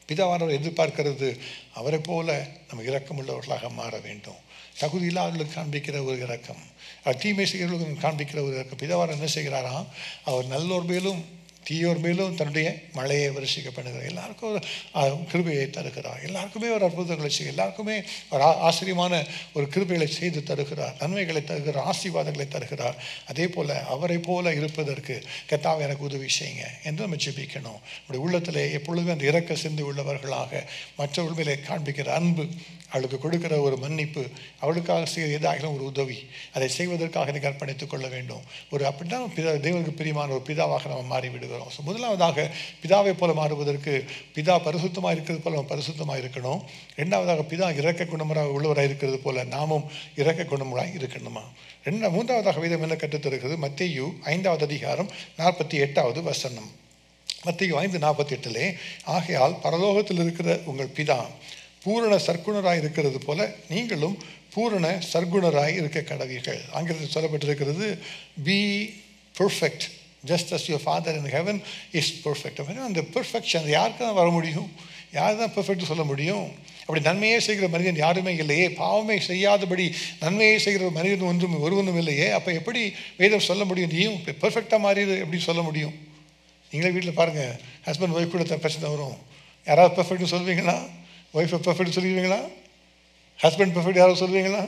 Speaker 1: பிதாவானவர் எதிர்பார்க்கிறது அவரை போல நம்ம இரக்கம் உள்ளவர்களாக மாற வேண்டும். தகுதி இல்லாதவர்களுக்கு காண்பிக்கிற ஒரு இரக்கம், அவர் தீமை செய்கிறவர்களுக்கு காண்பிக்கிற ஒரு இரக்கம். பிதாவானவர் என்ன செய்கிறாராம், அவர் நல்லோர் மேலும் தீயோர் மேலும் தன்னுடைய மழையை வருஷிக்க பண்ணுகிறார். எல்லாருக்கும் கிருபையை தருகிறார். எல்லாருக்குமே ஒரு அற்புதங்களை செய்ய, எல்லாருக்குமே ஒரு ஆச்சரியமான ஒரு கிருபைகளை செய்து தருகிறார். நன்மைகளை தருகிறார், ஆசீர்வாதங்களை தருகிறார். அதே போல் அவரை போல இருப்பதற்கு கர்த்தாவே எனக்கு உதவி செய்யுங்க என்று நம்ம ஜெபிக்கணும். நம்முடைய உள்ளத்திலே எப்பொழுதுமே அந்த இரக்க சிந்தை உள்ளவர்களாக மற்றவர்கள் மேலே காண்பிக்கிற அன்பு, அவளுக்கு கொடுக்கிற ஒரு மன்னிப்பு, அவளுக்காக செய்ய ஏதாகிலும் ஒரு உதவி, அதை செய்வதற்காக எனக்கு அர்ப்பணித்துக் கொள்ள வேண்டும். ஒரு அப்படின்னா தேவனுக்கு பிரியமான ஒரு பிதாவாக நம்ம மாறிவிடுகிறோம். ஸோ முதலாவதாக பிதாவை போல மாறுவதற்கு பிதா பரிசுத்தமாக இருக்கிறது போல நம்ம பரிசுத்தமாக இருக்கணும். ரெண்டாவதாக பிதா இரக்க குணமுறையாக உள்ளவராக இருக்கிறது போல நாமும் இரக்க குணமுறையாக இருக்கணுமா. மூன்றாவதாக வேதம் என்ன கற்றுத்தருகிறது? மத்தேயு 5வது அதிகாரம் 48வது வசனம். மத்தேயு 5:48, ஆகையால் பரலோகத்தில் இருக்கிற உங்கள் பிதா பூரண சற்குணராய் இருக்கிறது போல நீங்களும் பூரண சற்குணராய் இருக்க கடவீர்கள். ஆங்கிலத்தில் சொல்லப்பட்டிருக்கிறது, B perfect just as your father in heaven is perfect. அந்த பெர்ஃபெக்ஷன் யாருக்கு தான் வர முடியும்? யார் தான் பெர்ஃபெக்ட் சொல்ல முடியும்? அப்படி நன்மையே செய்கிற மனிதன் யாருமே இல்லையே. பாவமே செய்யாதபடி நன்மையே செய்கிற மனிதன் ஒருவனும் இல்லையே. அப்போ எப்படி வேதம் சொல்ல முடியும் நீயும் பெர்ஃபெக்டாக மாறி எப்படி சொல்ல முடியும்? நீங்களே வீட்டில் பாருங்கள், ஹஸ்பண்ட் ஒய்ஃப் கூட பிரச்சனை வரும். யாராவது பெர்ஃபெக்ட்னு சொல்லுவீங்களா? ஒய்ஃபை பெர்ஃபெக்ட் சொல்லுவீங்களா? ஹஸ்பண்ட் பெர்ஃபெக்ட் யாராவது சொல்லுவீங்களா?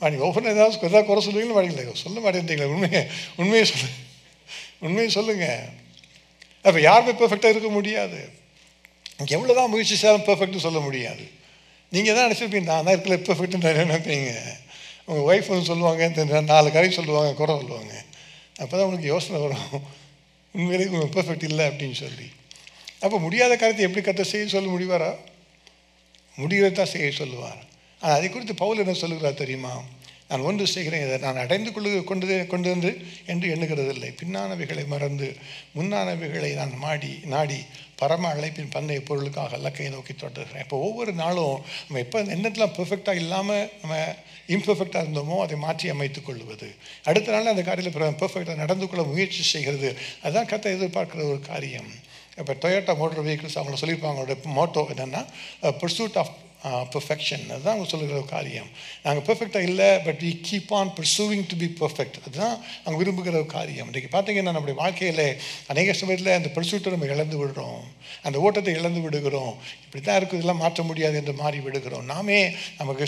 Speaker 1: நீங்கள் ஒவ்வொரு ஏதாவது குறை சொல்லுவீங்களா? மாட்டீங்களா? சொல்ல மாட்டேன்றீங்களா? உண்மையை சொல்லுங்கள். அப்போ யாருமே பெர்ஃபெக்டாக இருக்க முடியாது. எவ்வளோ தான் முயற்சி செய்யாலும் பெர்ஃபெக்ட்னு சொல்ல முடியாது. நீங்கள் தான் நினச்சிருப்பீங்க நான் தான் இருக்கல பெர்ஃபெக்ட்னு நினைப்பீங்க. உங்கள் ஒய்ஃப் வந்து சொல்லுவாங்க, 4 கரை சொல்லுவாங்க, குறை சொல்லுவாங்க. அப்போ தான் உங்களுக்கு யோசனை வரும், உண்மையிலே உங்களுக்கு பெர்ஃபெக்ட் இல்லை அப்படின்னு சொல்லி. அப்போ முடியாத காரியத்தை எப்படி கற்று செய்ய சொல்ல முடிவாரா? முடிகிறதான் செய்ய சொல்லுவார். ஆனால் அதை குறித்து பவுல் என்ன சொல்லுகிறார் தெரியுமா? நான் ஒன்று செய்கிறேன், இதை நான் அடைந்து கொண்டு வந்து என்று எண்ணுகிறதில்லை. பின்னானவைகளை மறந்து முன்னானவைகளை நான் நாடி பரம அழைப்பின் பந்தய பொருளுக்காக இலக்கை நோக்கி தொடர்கிறேன். இப்போ ஒவ்வொரு நாளும் நம்ம எப்போ என்னத்தெல்லாம் பெர்ஃபெக்டாக இல்லாமல் நம்ம இம்பெர்ஃபெக்டாக இருந்தோமோ அதை மாற்றி அமைத்துக் கொள்வது, அடுத்த நாள் அந்த காரியத்தில் பெர்ஃபெக்டாக நடந்து கொள்ள முயற்சி செய்கிறது, அதுதான் கர்த்தர் எதிர்பார்க்கிற ஒரு காரியம். இப்போ டொயோட்டா மோட்டர் வெஹிக்கிள்ஸ் அவங்க சொல்லியிருப்பாங்க, அவங்களோட மோட்டோ என்னென்னா பர்சூட் ஆஃப் பெர்ஃபெக்ஷன். அதுதான் அவங்க சொல்லுகிற ஒரு காரியம். நாங்கள் பெர்ஃபெக்டாக இல்லை, but we keep on pursuing to be perfect. அதுதான் அவங்க விரும்புகிற ஒரு காரியம். இன்றைக்கி பார்த்தீங்கன்னா நம்முடைய வாழ்க்கையில் அநேக சமயத்தில் அந்த பர்சூட்டை நம்ம இழந்து விடுறோம், அந்த ஓட்டத்தை இழந்து விடுகிறோம். இப்படி தான் இருக்குது, இதெல்லாம் மாற்ற முடியாது என்று மாறி விடுகிறோம். நாமே நமக்கு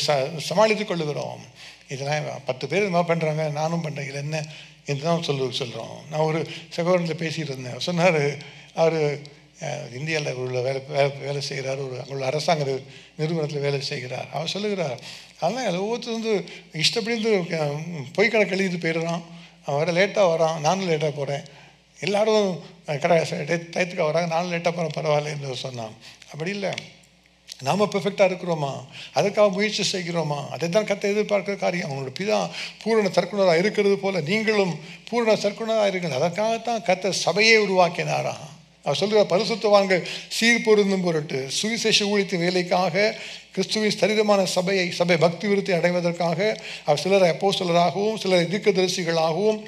Speaker 1: சமாளித்து கொள்ளுகிறோம். இதெல்லாம் 10 பேர் இது மாதிரி பண்ணுறாங்க, நானும் பண்ணுறேன், இதில் என்ன இதுதான் சொல்கிறோம். நான் ஒரு சகோதரத்தில் பேசிகிட்டு இருந்தேன். சொன்னார், அவர் இந்தியாவில் உள்ள வேலை செய்கிறார், அவங்களோட அரசாங்க நிறுவனத்தில் வேலை செய்கிறார். அவர் சொல்லுகிறார், அதெல்லாம் ஒவ்வொருத்தர் வந்து இஷ்டப்படி பொய்க்கடை கழித்து போயிடுறான். அவன் வர லேட்டாக வரான், நானும் லேட்டாக போகிறேன், எல்லோரும் டயத்துக்காக வராங்க, நானும் லேட்டாக போகிறேன், பரவாயில்ல என்று சொன்னான். அப்படி இல்லை, நாம் பெர்ஃபெக்டாக இருக்கிறோமா? அதுக்காக முயற்சி செய்கிறோமா? அதை தான் கர்த்தர் எதிர்பார்க்கிற காரியம். அவங்களோட பிதா பூரண சற்குணராக இருக்கிறது போல நீங்களும் பூரண சற்குணராக இருங்கள். அதற்காகத்தான் கர்த்தர் சபையை உருவாக்கினாரா. அவர் சொல்கிற பரிசுத்தவான்கள் சீர்பொருந்தும் பொருட்டு சுவிசேஷ ஊழியத்தின் வேலைக்காக கிறிஸ்துவின் சரீரமான சபை பக்தி விருத்தி அடைவதற்காக அவர் சிலரை அப்போஸ்தலராகவும் சிலரை தீர்க்கதரிசிகளாகவும்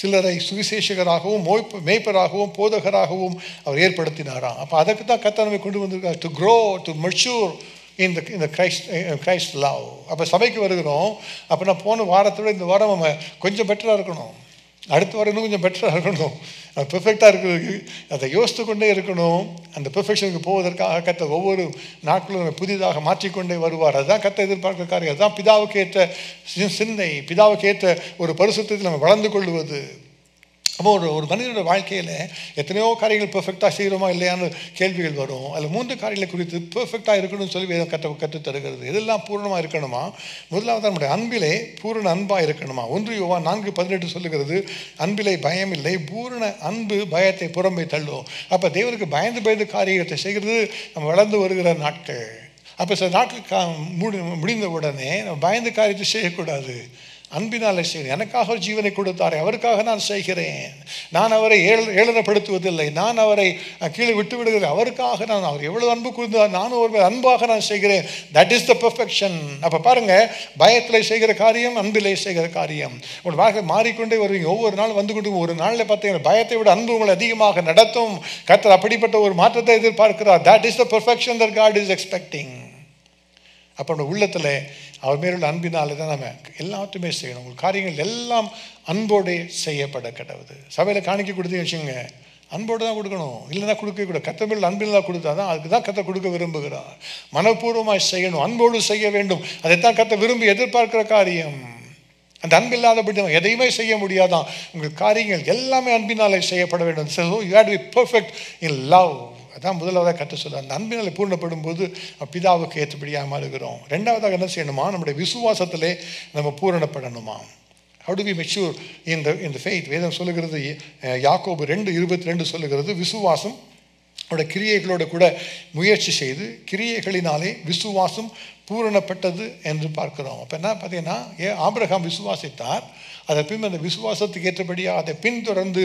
Speaker 1: சிலரை சுவிசேஷகராகவும் மேய்ப்பராகவும் போதகராகவும் அவர் ஏற்படுத்தினாராம். அப்போ அதுக்கு தான் கர்த்தர் நம்மை கொண்டு வந்திருக்கார், டு க்ரோ, டு மெச்சூர் இந்த கிரைஸ்ட் லவ். அப்போ சபைக்கு வருகிறோம். அப்போ நான் போன வாரத்தை விட இந்த வாரம் நம்ம கொஞ்சம் பெட்டராக இருக்கணும், அடுத்த வாரம் இன்னும் கொஞ்சம் பெட்டராக இருக்கணும், அது பெர்ஃபெக்டாக இருக்கிறதுக்கு அதை யோசித்து கொண்டே இருக்கணும். அந்த பெர்ஃபெக்ஷனுக்கு போவதற்காக கர்த்தர் ஒவ்வொரு நாட்களும் புதிதாக மாற்றிக்கொண்டே வருவார். அதுதான் கர்த்தர் எதிர்பார்க்கிற காரியம். அதுதான் பிதாவுக்கு ஏற்ற சிந்தை, பிதாவுக்கு ஏற்ற ஒரு பரிசுத்தத்தில் நம்ம வளர்ந்து கொள்வது. அப்போ ஒரு மனிதனோட வாழ்க்கையில் எத்தனையோ காரியங்கள் பெர்ஃபெக்டாக செய்கிறோமா இல்லையான்னு கேள்விகள் வரும். அதில் 3 காரியங்களை குறித்து பெர்ஃபெக்டாக இருக்கணும்னு சொல்லி வேதம் கற்று தருகிறது. இதெல்லாம் பூரணமாக இருக்கணுமா? முதலாவது நம்முடைய அன்பிலே பூரண அன்பாக இருக்கணுமா? 1 யோவான் 4:18 சொல்லுகிறது, அன்பிலே பயம் இல்லை, பூரண அன்பு பயத்தை புறம்பே தள்ளும். அப்போ தேவனுக்கு பயந்து காரியத்தை செய்கிறது நம்ம வளர்ந்து வருகிற நாட்கள். அப்போ சில நாட்கள் முடிந்த உடனே நம்ம பயந்து காரியத்தை செய்யக்கூடாது, அன்பினால் செய்கிறேன். எனக்காக ஒரு ஜீவனை கொடுத்தாரே, அவருக்காக நான் செய்கிறேன். நான் அவரை ஏளனப்படுத்துவதில்லை, நான் அவரை கீழே விட்டு விடுகிறேன். அவருக்காக நான் அவர் எவ்வளவு அன்பு கொடுத்தார், நானும் ஒரு அன்பாக நான் செய்கிறேன். That is the perfection. அப்போ பாருங்கள், பயத்தில் செய்கிற காரியம், அன்பிலே செய்கிற காரியம். உங்கள் வாழ்க்கை மாறிக்கொண்டே வருவீங்க. ஒவ்வொரு நாள் வந்து கொண்டு ஒரு நாளில் பார்த்தீங்கன்னா பயத்தை விட அன்பு உங்களை அதிகமாக நடத்தும். கர்த்தர் அப்படிப்பட்ட ஒரு மாற்றத்தை எதிர்பார்க்கிறார். That is the perfection that God is expecting. அப்போ நம்ம உள்ளத்தில் அவர் மேலுள்ள அன்பினாலே தான் நம்ம எல்லாத்தையுமே செய்யணும். உங்கள் காரியங்கள் எல்லாம் அன்போடு செய்யப்பட கடவுது. சபையில் காணிக்க கொடுத்து வச்சுங்க, அன்போடு தான் கொடுக்கணும், இல்லைன்னா கொடுக்க கூட. கத்தமில் அன்பில் கொடுத்தா தான், அதுக்கு தான் கத்த கொடுக்க விரும்புகிறார். மனப்பூர்வமாக செய்யணும், அன்போடு செய்ய வேண்டும். அதைத்தான் கத்த விரும்பி எதிர்பார்க்கிற காரியம். அந்த அன்பில்லாதபடி நம்ம எதையுமே செய்ய முடியாதான். உங்கள் காரியங்கள் எல்லாமே அன்பினாலே செய்யப்பட வேண்டும். So you have to be perfect in love. அதான் முதலாவதாக கற்று சொல்ல. அந்த அன்பினாலே பூர்ணப்படும் போது பிதாவுக்கு ஏற்றபடியாக மாறுகிறோம். ரெண்டாவதாக என்ன செய்யணுமா? நம்முடைய விசுவாசத்திலே நம்ம பூரணப்படணுமா? How do we mature in the faith? வேதம் சொல்லுகிறது, யாக்கோபு 2:22 சொல்லுகிறது, விசுவாசம் அவருடைய கிரியைகளோடு கூட முயற்சி செய்து கிரியைகளினாலே விசுவாசம் பூரணப்பட்டது என்று பார்க்கிறோம். அப்போ என்ன பார்த்தீங்கன்னா, ஆபிரகாம் விசுவாசித்தார். அதை பின் அந்த விசுவாசத்துக்கு ஏற்றபடியாக அதை பின்தொடர்ந்து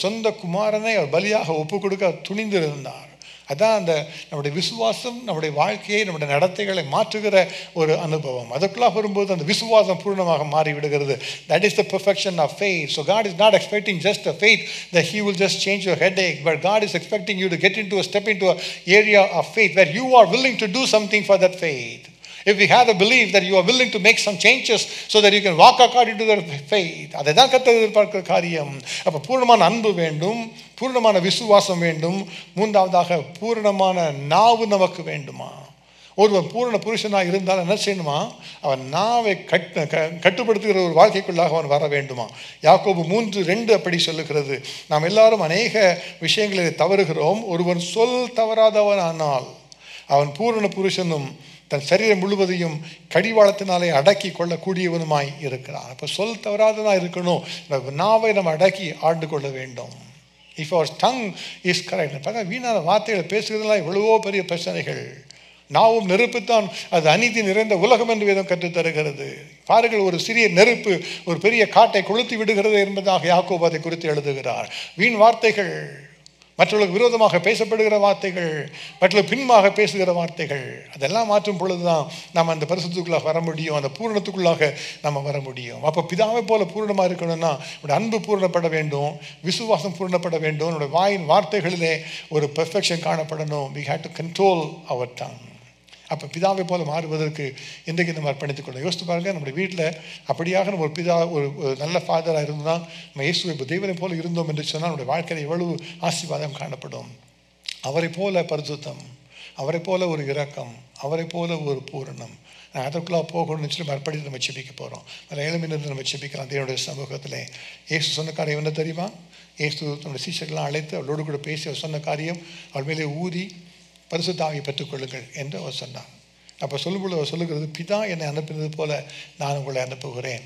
Speaker 1: சொந்த குமாரனை அவர் பலியாக ஒப்பு கொடுக்க துணிந்திருந்தார். அதான் அந்த நம்முடைய விசுவாசம் நம்முடைய வாழ்க்கையை, நம்முடைய நடத்தைகளை மாற்றுகிற ஒரு அனுபவம். அதுக்குள்ளாக வரும்போது அந்த விசுவாசம் பூர்ணமாக மாறிவிடுகிறது. That is the perfection of faith. So God is not expecting just a faith that He will just change your headache, but God is expecting you to step into an area of faith where you are willing to do something for that faith. If we have a belief that you are willing to make some changes so that you can walk according to the faith, அதை தான் கர்த்தர் எதிர்பார்க்கிற காரியம். அப்போ பூர்ணமான அன்பு வேண்டும், பூர்ணமான விசுவாசம் வேண்டும். மூன்றாவதாக பூர்ணமான நாவு நமக்கு வேண்டுமா? ஒருவன் பூரண புருஷனாக இருந்தால் என்ன செய்யணுமா? அவன் நாவை கட்டுப்படுத்துகிற ஒரு வாழ்க்கைக்குள்ளாக அவன் வர வேண்டுமா? யாக்கோபு 3:2 அப்படி சொல்லுகிறது. நாம் எல்லாரும் அநேக விஷயங்களில் தவறுகிறோம். ஒருவன் சொல் தவறாதவன் ஆனால் அவன் பூரண புருஷனும் தன் சரீரம் முழுவதையும் கடிவாளத்தினாலே அடக்கி கொள்ளக்கூடியவனுமாய் இருக்கிறான். அப்போ சொல் தவறாததான் இருக்கணும். நாவை நம்ம அடக்கி ஆண்டு கொள்ள வேண்டும். If our tongue is correct. பார்த்தா வீணான வார்த்தைகளை பேசுகிறதுலாம் எவ்வளவோ பெரிய பிரச்சனைகள். நாவும் நெருப்புத்தான், அது அநீதி நிறைந்த உலகம் என்று வேதம் கற்றுத் தருகிறது. பாருங்கள், ஒரு சிறிய நெருப்பு ஒரு பெரிய காட்டை கொளுத்தி விடுகிறது என்பதாக யாக்கோபு அதை குறித்து எழுதுகிறார். வீண் வார்த்தைகள், மற்றவர்களுக்கு விரோதமாக பேசப்படுகிற வார்த்தைகள், மற்றவர்களுக்கு பின்பாக பேசுகிற வார்த்தைகள், அதெல்லாம் மாற்றும் பொழுது தான் நம்ம அந்த பரிசுத்துக்குள்ளாக வர முடியும், அந்த பூரணத்துக்குள்ளாக நம்ம வர முடியும். அப்போ பிதாவை போல பூரணமாக இருக்கணும்னா நம்முடைய அன்பு பூரணப்பட வேண்டும், விசுவாசம் பூரணப்பட வேண்டும், நம்முடைய வாயின் வார்த்தைகளிலே ஒரு perfection காணப்படணும். We have to control our tongue. அப்போ பிதாவை போல மாறுவதற்கு இன்றைக்கு நம்ம அர்ப்பணித்துக் கொள்ளணும். யோசித்து பாருங்கள், நம்முடைய வீட்டில் அப்படியாக நம்ம ஒரு நல்ல ஃபாதராக இருந்தால், நம்ம இயேசுவை இப்போ தெய்வனை போல இருந்தோம் என்று சொன்னால் நம்முடைய வாழ்க்கையில் எவ்வளவு ஆசீர்வாதம் காணப்படும். அவரை போல பரிசுத்தம், அவரை போல ஒரு இரக்கம், அவரை போல ஒரு பூரணம். நான் அதற்குள்ளாக போகணும்னு சொல்லி அர்ப்பணித்து நம்ம செபிக்க போகிறோம். அதில் ஏழுமிலிருந்து நம்ம செபிக்கலாம். தேவனுடைய சமூகத்தில் இயேசு சொன்ன காரியம் என்ன தெரியுமா? இயேசு நம்முடைய சீஷர்கள்லாம் அழைத்து அவளோடு கூட பேசி அவர் சொன்ன காரியம், அவள் மேலே ஊதி பரிசுத்த ஆவியை பெற்றுக்கொள்ளுங்கள் என்று அவர் சொன்னார். அப்போ சொல்லும்போது அவர் சொல்லுகிறது, பிதா என்னை அனுப்பினது போல நான் உங்களை அனுப்புகிறேன்.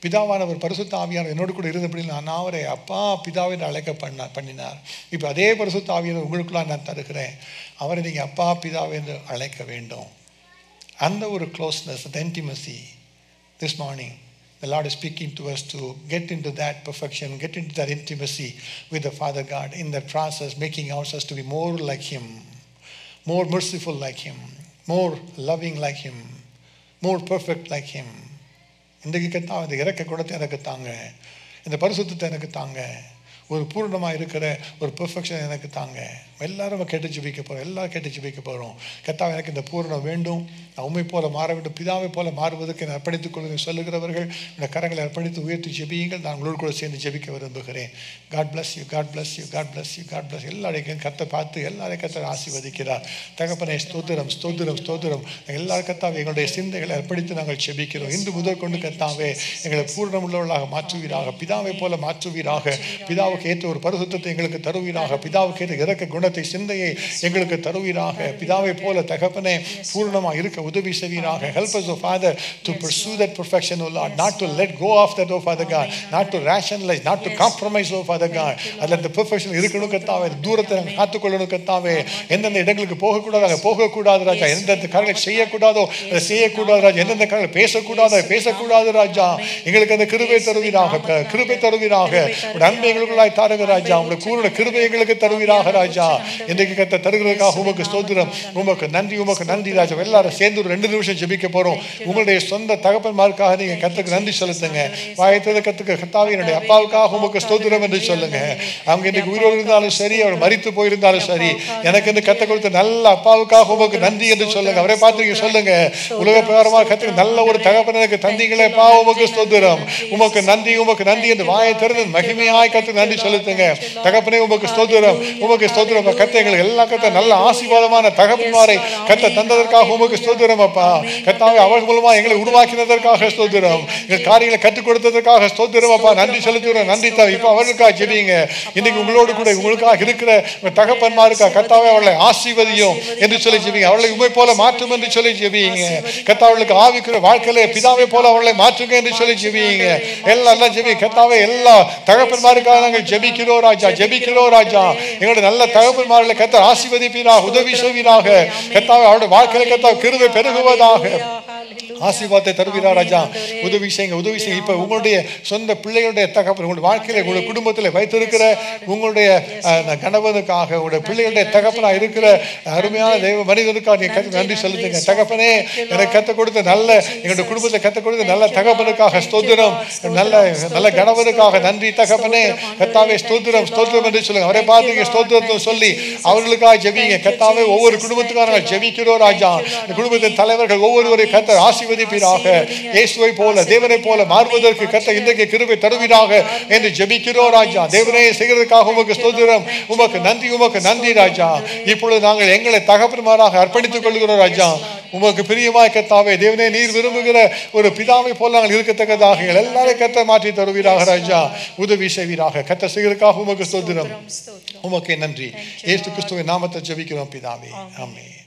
Speaker 1: பிதாவானவர் பரிசுத்த ஆவியானவர் என்னோடு கூட இருந்தபடி நான் அவரை அப்பா பிதாவை அழைக்க பண்ணினார். இப்போ அதே பரிசுத்த ஆவியானவர் உங்களுக்குள்ளாக நான் தருகிறேன். அவரை நீங்கள் அப்பா பிதாவை என்று அழைக்க வேண்டும். அந்த ஒரு க்ளோஸ்னஸ், அந்த intimacy. This morning the Lord is speaking to us to get into that perfection, get into that intimacy with the Father God. In that process, making ourselves to be more like Him, more merciful like Him, more loving like Him, more perfect like Him. இன்றைக்கு கர்த்தாவே இந்த இரக்க குணத்தை எனக்கு தாங்க, இந்த பரிசுத்தத்தை எனக்கு தாங்க, ஒரு பூர்ணமாக இருக்கிற ஒரு பெர்ஃபெக்ஷன் எனக்கு தாங்க. எல்லாரும் கேட்டு ஜெபிக்க போகிறோம், எல்லாரும் கேட்டு ஜெபிக்க போகிறோம். கர்த்தாவே எனக்கு இந்த பூரணம் வேண்டும், நான் உண்மை போல மாற வேண்டும், பிதாவை போல மாறுவதற்கு என்னை அர்ப்பணித்துக் கொள்ளுங்கள் சொல்லுகிறவர்கள் இந்த கரங்களை அர்ப்பணித்து உயர்த்தி ஜெபியுங்கள். நான் உங்களோடு கூட சேர்ந்து ஜெபிக்க விரும்புகிறேன். God bless you, God bless you, God bless you, God bless. எல்லாரையும் கத்தை பார்த்து எல்லாரையும் கத்தை ஆசீர்வதிக்கிறார். தகப்பனே ஸ்தோத்திரம், ஸ்தோத்திரம், ஸ்தோத்திரம். எல்லாரும் கத்தாவே எங்களுடைய சிந்தைகளை அர்ப்பணித்து நாங்கள் ஜெபிக்கிறோம். இன்று முதல் கொண்டு கத்தாவே எங்களை பூர்ணம் உள்ளவர்களாக மாற்றுவீராக, பிதாவை போல மாற்றுவீராக, பிதாவுக்கு ஏற்ற ஒரு பரிசுத்தத்தை எங்களுக்கு தருவீராக, பிதாவுக்கு ஏற்ற இரக்க குணத்தை சிந்தையை எங்களுக்கு தருவீராக. பிதாவை போல தகப்பனே பூர்ணமாக இருக்க உதவி செய்வீராக. Help us, O Father, to pursue that perfection, O Lord, not to let go of that, O Father God, not to rationalize, not to compromise, O Father God. அதில் அந்த பெர்ஃபெக்ஷன் இருக்கணும் கத்தாவே, தூரத்தை நாங்கள் காத்துக்கொள்ளணும் கத்தாவே. எந்தெந்த இடங்களுக்கு போகக்கூடாது ராஜா, எந்தெந்த காரியங்களை செய்யக்கூடாதோ அதை செய்யக்கூடாது ராஜா, எந்தெந்த காரியங்களை பேசக்கூடாது ராஜா. எங்களுக்கு அந்த கிருபை தருவீராக. அன்பை எங்களுக்குள்ளாய் தாருங்க ராஜா, உங்களுடைய பூரண கிருபை எங்களுக்கு தருவீராக ராஜா. இன்றைக்கு கத்த தருகிறதுக்காக உமக்கு ஸ்தோத்திரம், உமக்கு நன்றி ராஜா. எல்லாரும் சேர்ந்து ஒரு 2 நிமிஷம் ஜெபிக்க போறோம். உங்களுடைய சொந்த தகப்பன்மாருக்காக நீங்க கத்துக்கு நன்றி செலுத்துங்க. வாயத்தது கத்துக்க கத்தாவே என்னுடைய அப்பாவுக்காக உமக்கு ஸ்தோத்திரம் என்று சொல்லுங்க. அவங்க இன்னைக்கு உயிரோடு இருந்தாலும் சரி, அவர் மரித்து போயிருந்தாலும் சரி, எனக்கு இந்த கத்த கொடுத்த நல்ல அப்பாவுக்காக உமக்கு நன்றி என்று சொல்லுங்க. அவரை பார்த்து நீங்க சொல்லுங்க, உலக பிரகாரமாக கத்துக்க நல்ல ஒரு தகப்பன் எனக்கு தந்தீங்களே பா, உமக்கு ஸ்தோத்திரம், உமக்கு நன்றி என்று வாயை திறந்து மகிமையாய் கத்து நன்றி நன்றி செலுத்துங்க தகப்பனே. உமக்கு ஸ்தோத்திரம், உமக்கு ஸ்தோத்திரம். கர்த்தர் எங்களுக்கு எல்லா கர்த்தர் நல்ல ஆசீர்வாதமான தகப்பன்மாரை கர்த்தர் தந்ததற்காக உமக்கு ஸ்தோத்திரம் அப்பா. கர்த்தாவே அவர்கள் மூலமா எங்களை உருவாக்கினதற்காக ஸ்தோத்திரம், எங்கள் காரியங்களை கற்றுக் கொடுத்ததற்காக ஸ்தோத்திரம் அப்பா. நன்றி செலுத்துகிறோம், நன்றி தாவே. இப்போ அவர்களுக்காக ஜெபிங்க. இன்னைக்கு உங்களோடு கூட உங்களுக்காக இருக்கிற தகப்பன்மாருக்காக கர்த்தாவே அவர்களை ஆசீர்வதியும் என்று சொல்லி ஜெபிங்க. அவர்களை உண்மை போல மாற்றும் என்று சொல்லி ஜெபிங்க. கர்த்தாவர்களுக்கு ஆவிக்கிற வாழ்க்கையிலே பிதாவை போல அவர்களை மாற்றுங்க என்று சொல்லி ஜெபிங்க. எல்லாம் ஜெபி கர்த்தாவே. எல்லா தகப்பன்மாருக்காக நாங்கள் ஜெபிக்கிறோம் ராஜா, ஜெபிக்கிறோம் ராஜா. எங்களுடைய நல்ல தகப்பன்மார்களை கர்த்தர் ஆசீர்வதிப்பீராக, உதவி செய்வீராக கர்த்தாவே. அவருடைய வாழ்க்கையில கர்த்தாவே கிருபை பெருகுவதாக, ஆசீர்வாதத்தை தருவீரா ராஜா. உதவி செய்யுங்க, உதவி செய்யுங்க. இப்ப உங்களுடைய சொந்த பிள்ளைகளுடைய தகப்பன் உங்களுடைய வாழ்க்கையில உங்களுடைய குடும்பத்தில் வைத்திருக்கிற உங்களுடைய கணவனுக்காக உங்களுடைய பிள்ளைகளுடைய தகப்பனா இருக்கிற அருமையான தெய்வ மனிதனுக்காக நீங்க நன்றி செலுத்துங்க தகப்பனே. எனக்கு கற்றுக் கொடுத்த நல்ல எங்களுடைய குடும்பத்தை கற்றுக் கொடுத்த நல்ல தகப்பனுக்காக ஸ்தோத்திரம், நல்ல நல்ல கணவனுக்காக நன்றி தகப்பனே. கர்த்தாவே ஸ்தோத்திரம், ஸ்தோத்திரம் என்று சொல்லுங்க. அவரை பார்த்து ஸ்தோத்திரத்தை சொல்லி அவர்களுக்காக ஜெபிங்க கர்த்தாவே. ஒவ்வொரு குடும்பத்துக்காக ஜெபிக்கிறோம் ராஜா. குடும்பத்தின் தலைவர்கள் ஒவ்வொருவரையும் கர்த்தர் ஆசீர்வதிப்பீராக. இயேசுவை போல தேவனை போல மாறுவதற்கு கர்த்தர் இன்றைக்கு கிருபை தருவீராக என்று ஜெபிக்கிறோம் ராஜா. தேவனே செய்கிறதுக்காக உமக்கு ஸ்தோத்திரம், உமக்கு நன்றி, உமக்கு நன்றி ராஜா. இப்பொழுது நாங்கள் எங்களை தகப்பன்மாராக அர்ப்பணித்துக் கொள்கிறோம் ராஜா. உமக்கு பிரியமாய் கர்த்தாவே தேவனே நீர் விரும்புகிற ஒரு பிதாவை போல நாங்கள் இருக்கத்தக்கதாக எல்லாரும் கர்த்தர் மாற்றி தருவீராக ராஜா. உதவி செய்வீராக. கர்த்தர் செய்கிறதுக்காக உமக்கு ஸ்தோத்திரம், உமக்கு நன்றி. இயேசு கிறிஸ்துவின் நாமத்தை ஜெபிக்கிறோம் பிதாவே, ஆமென்.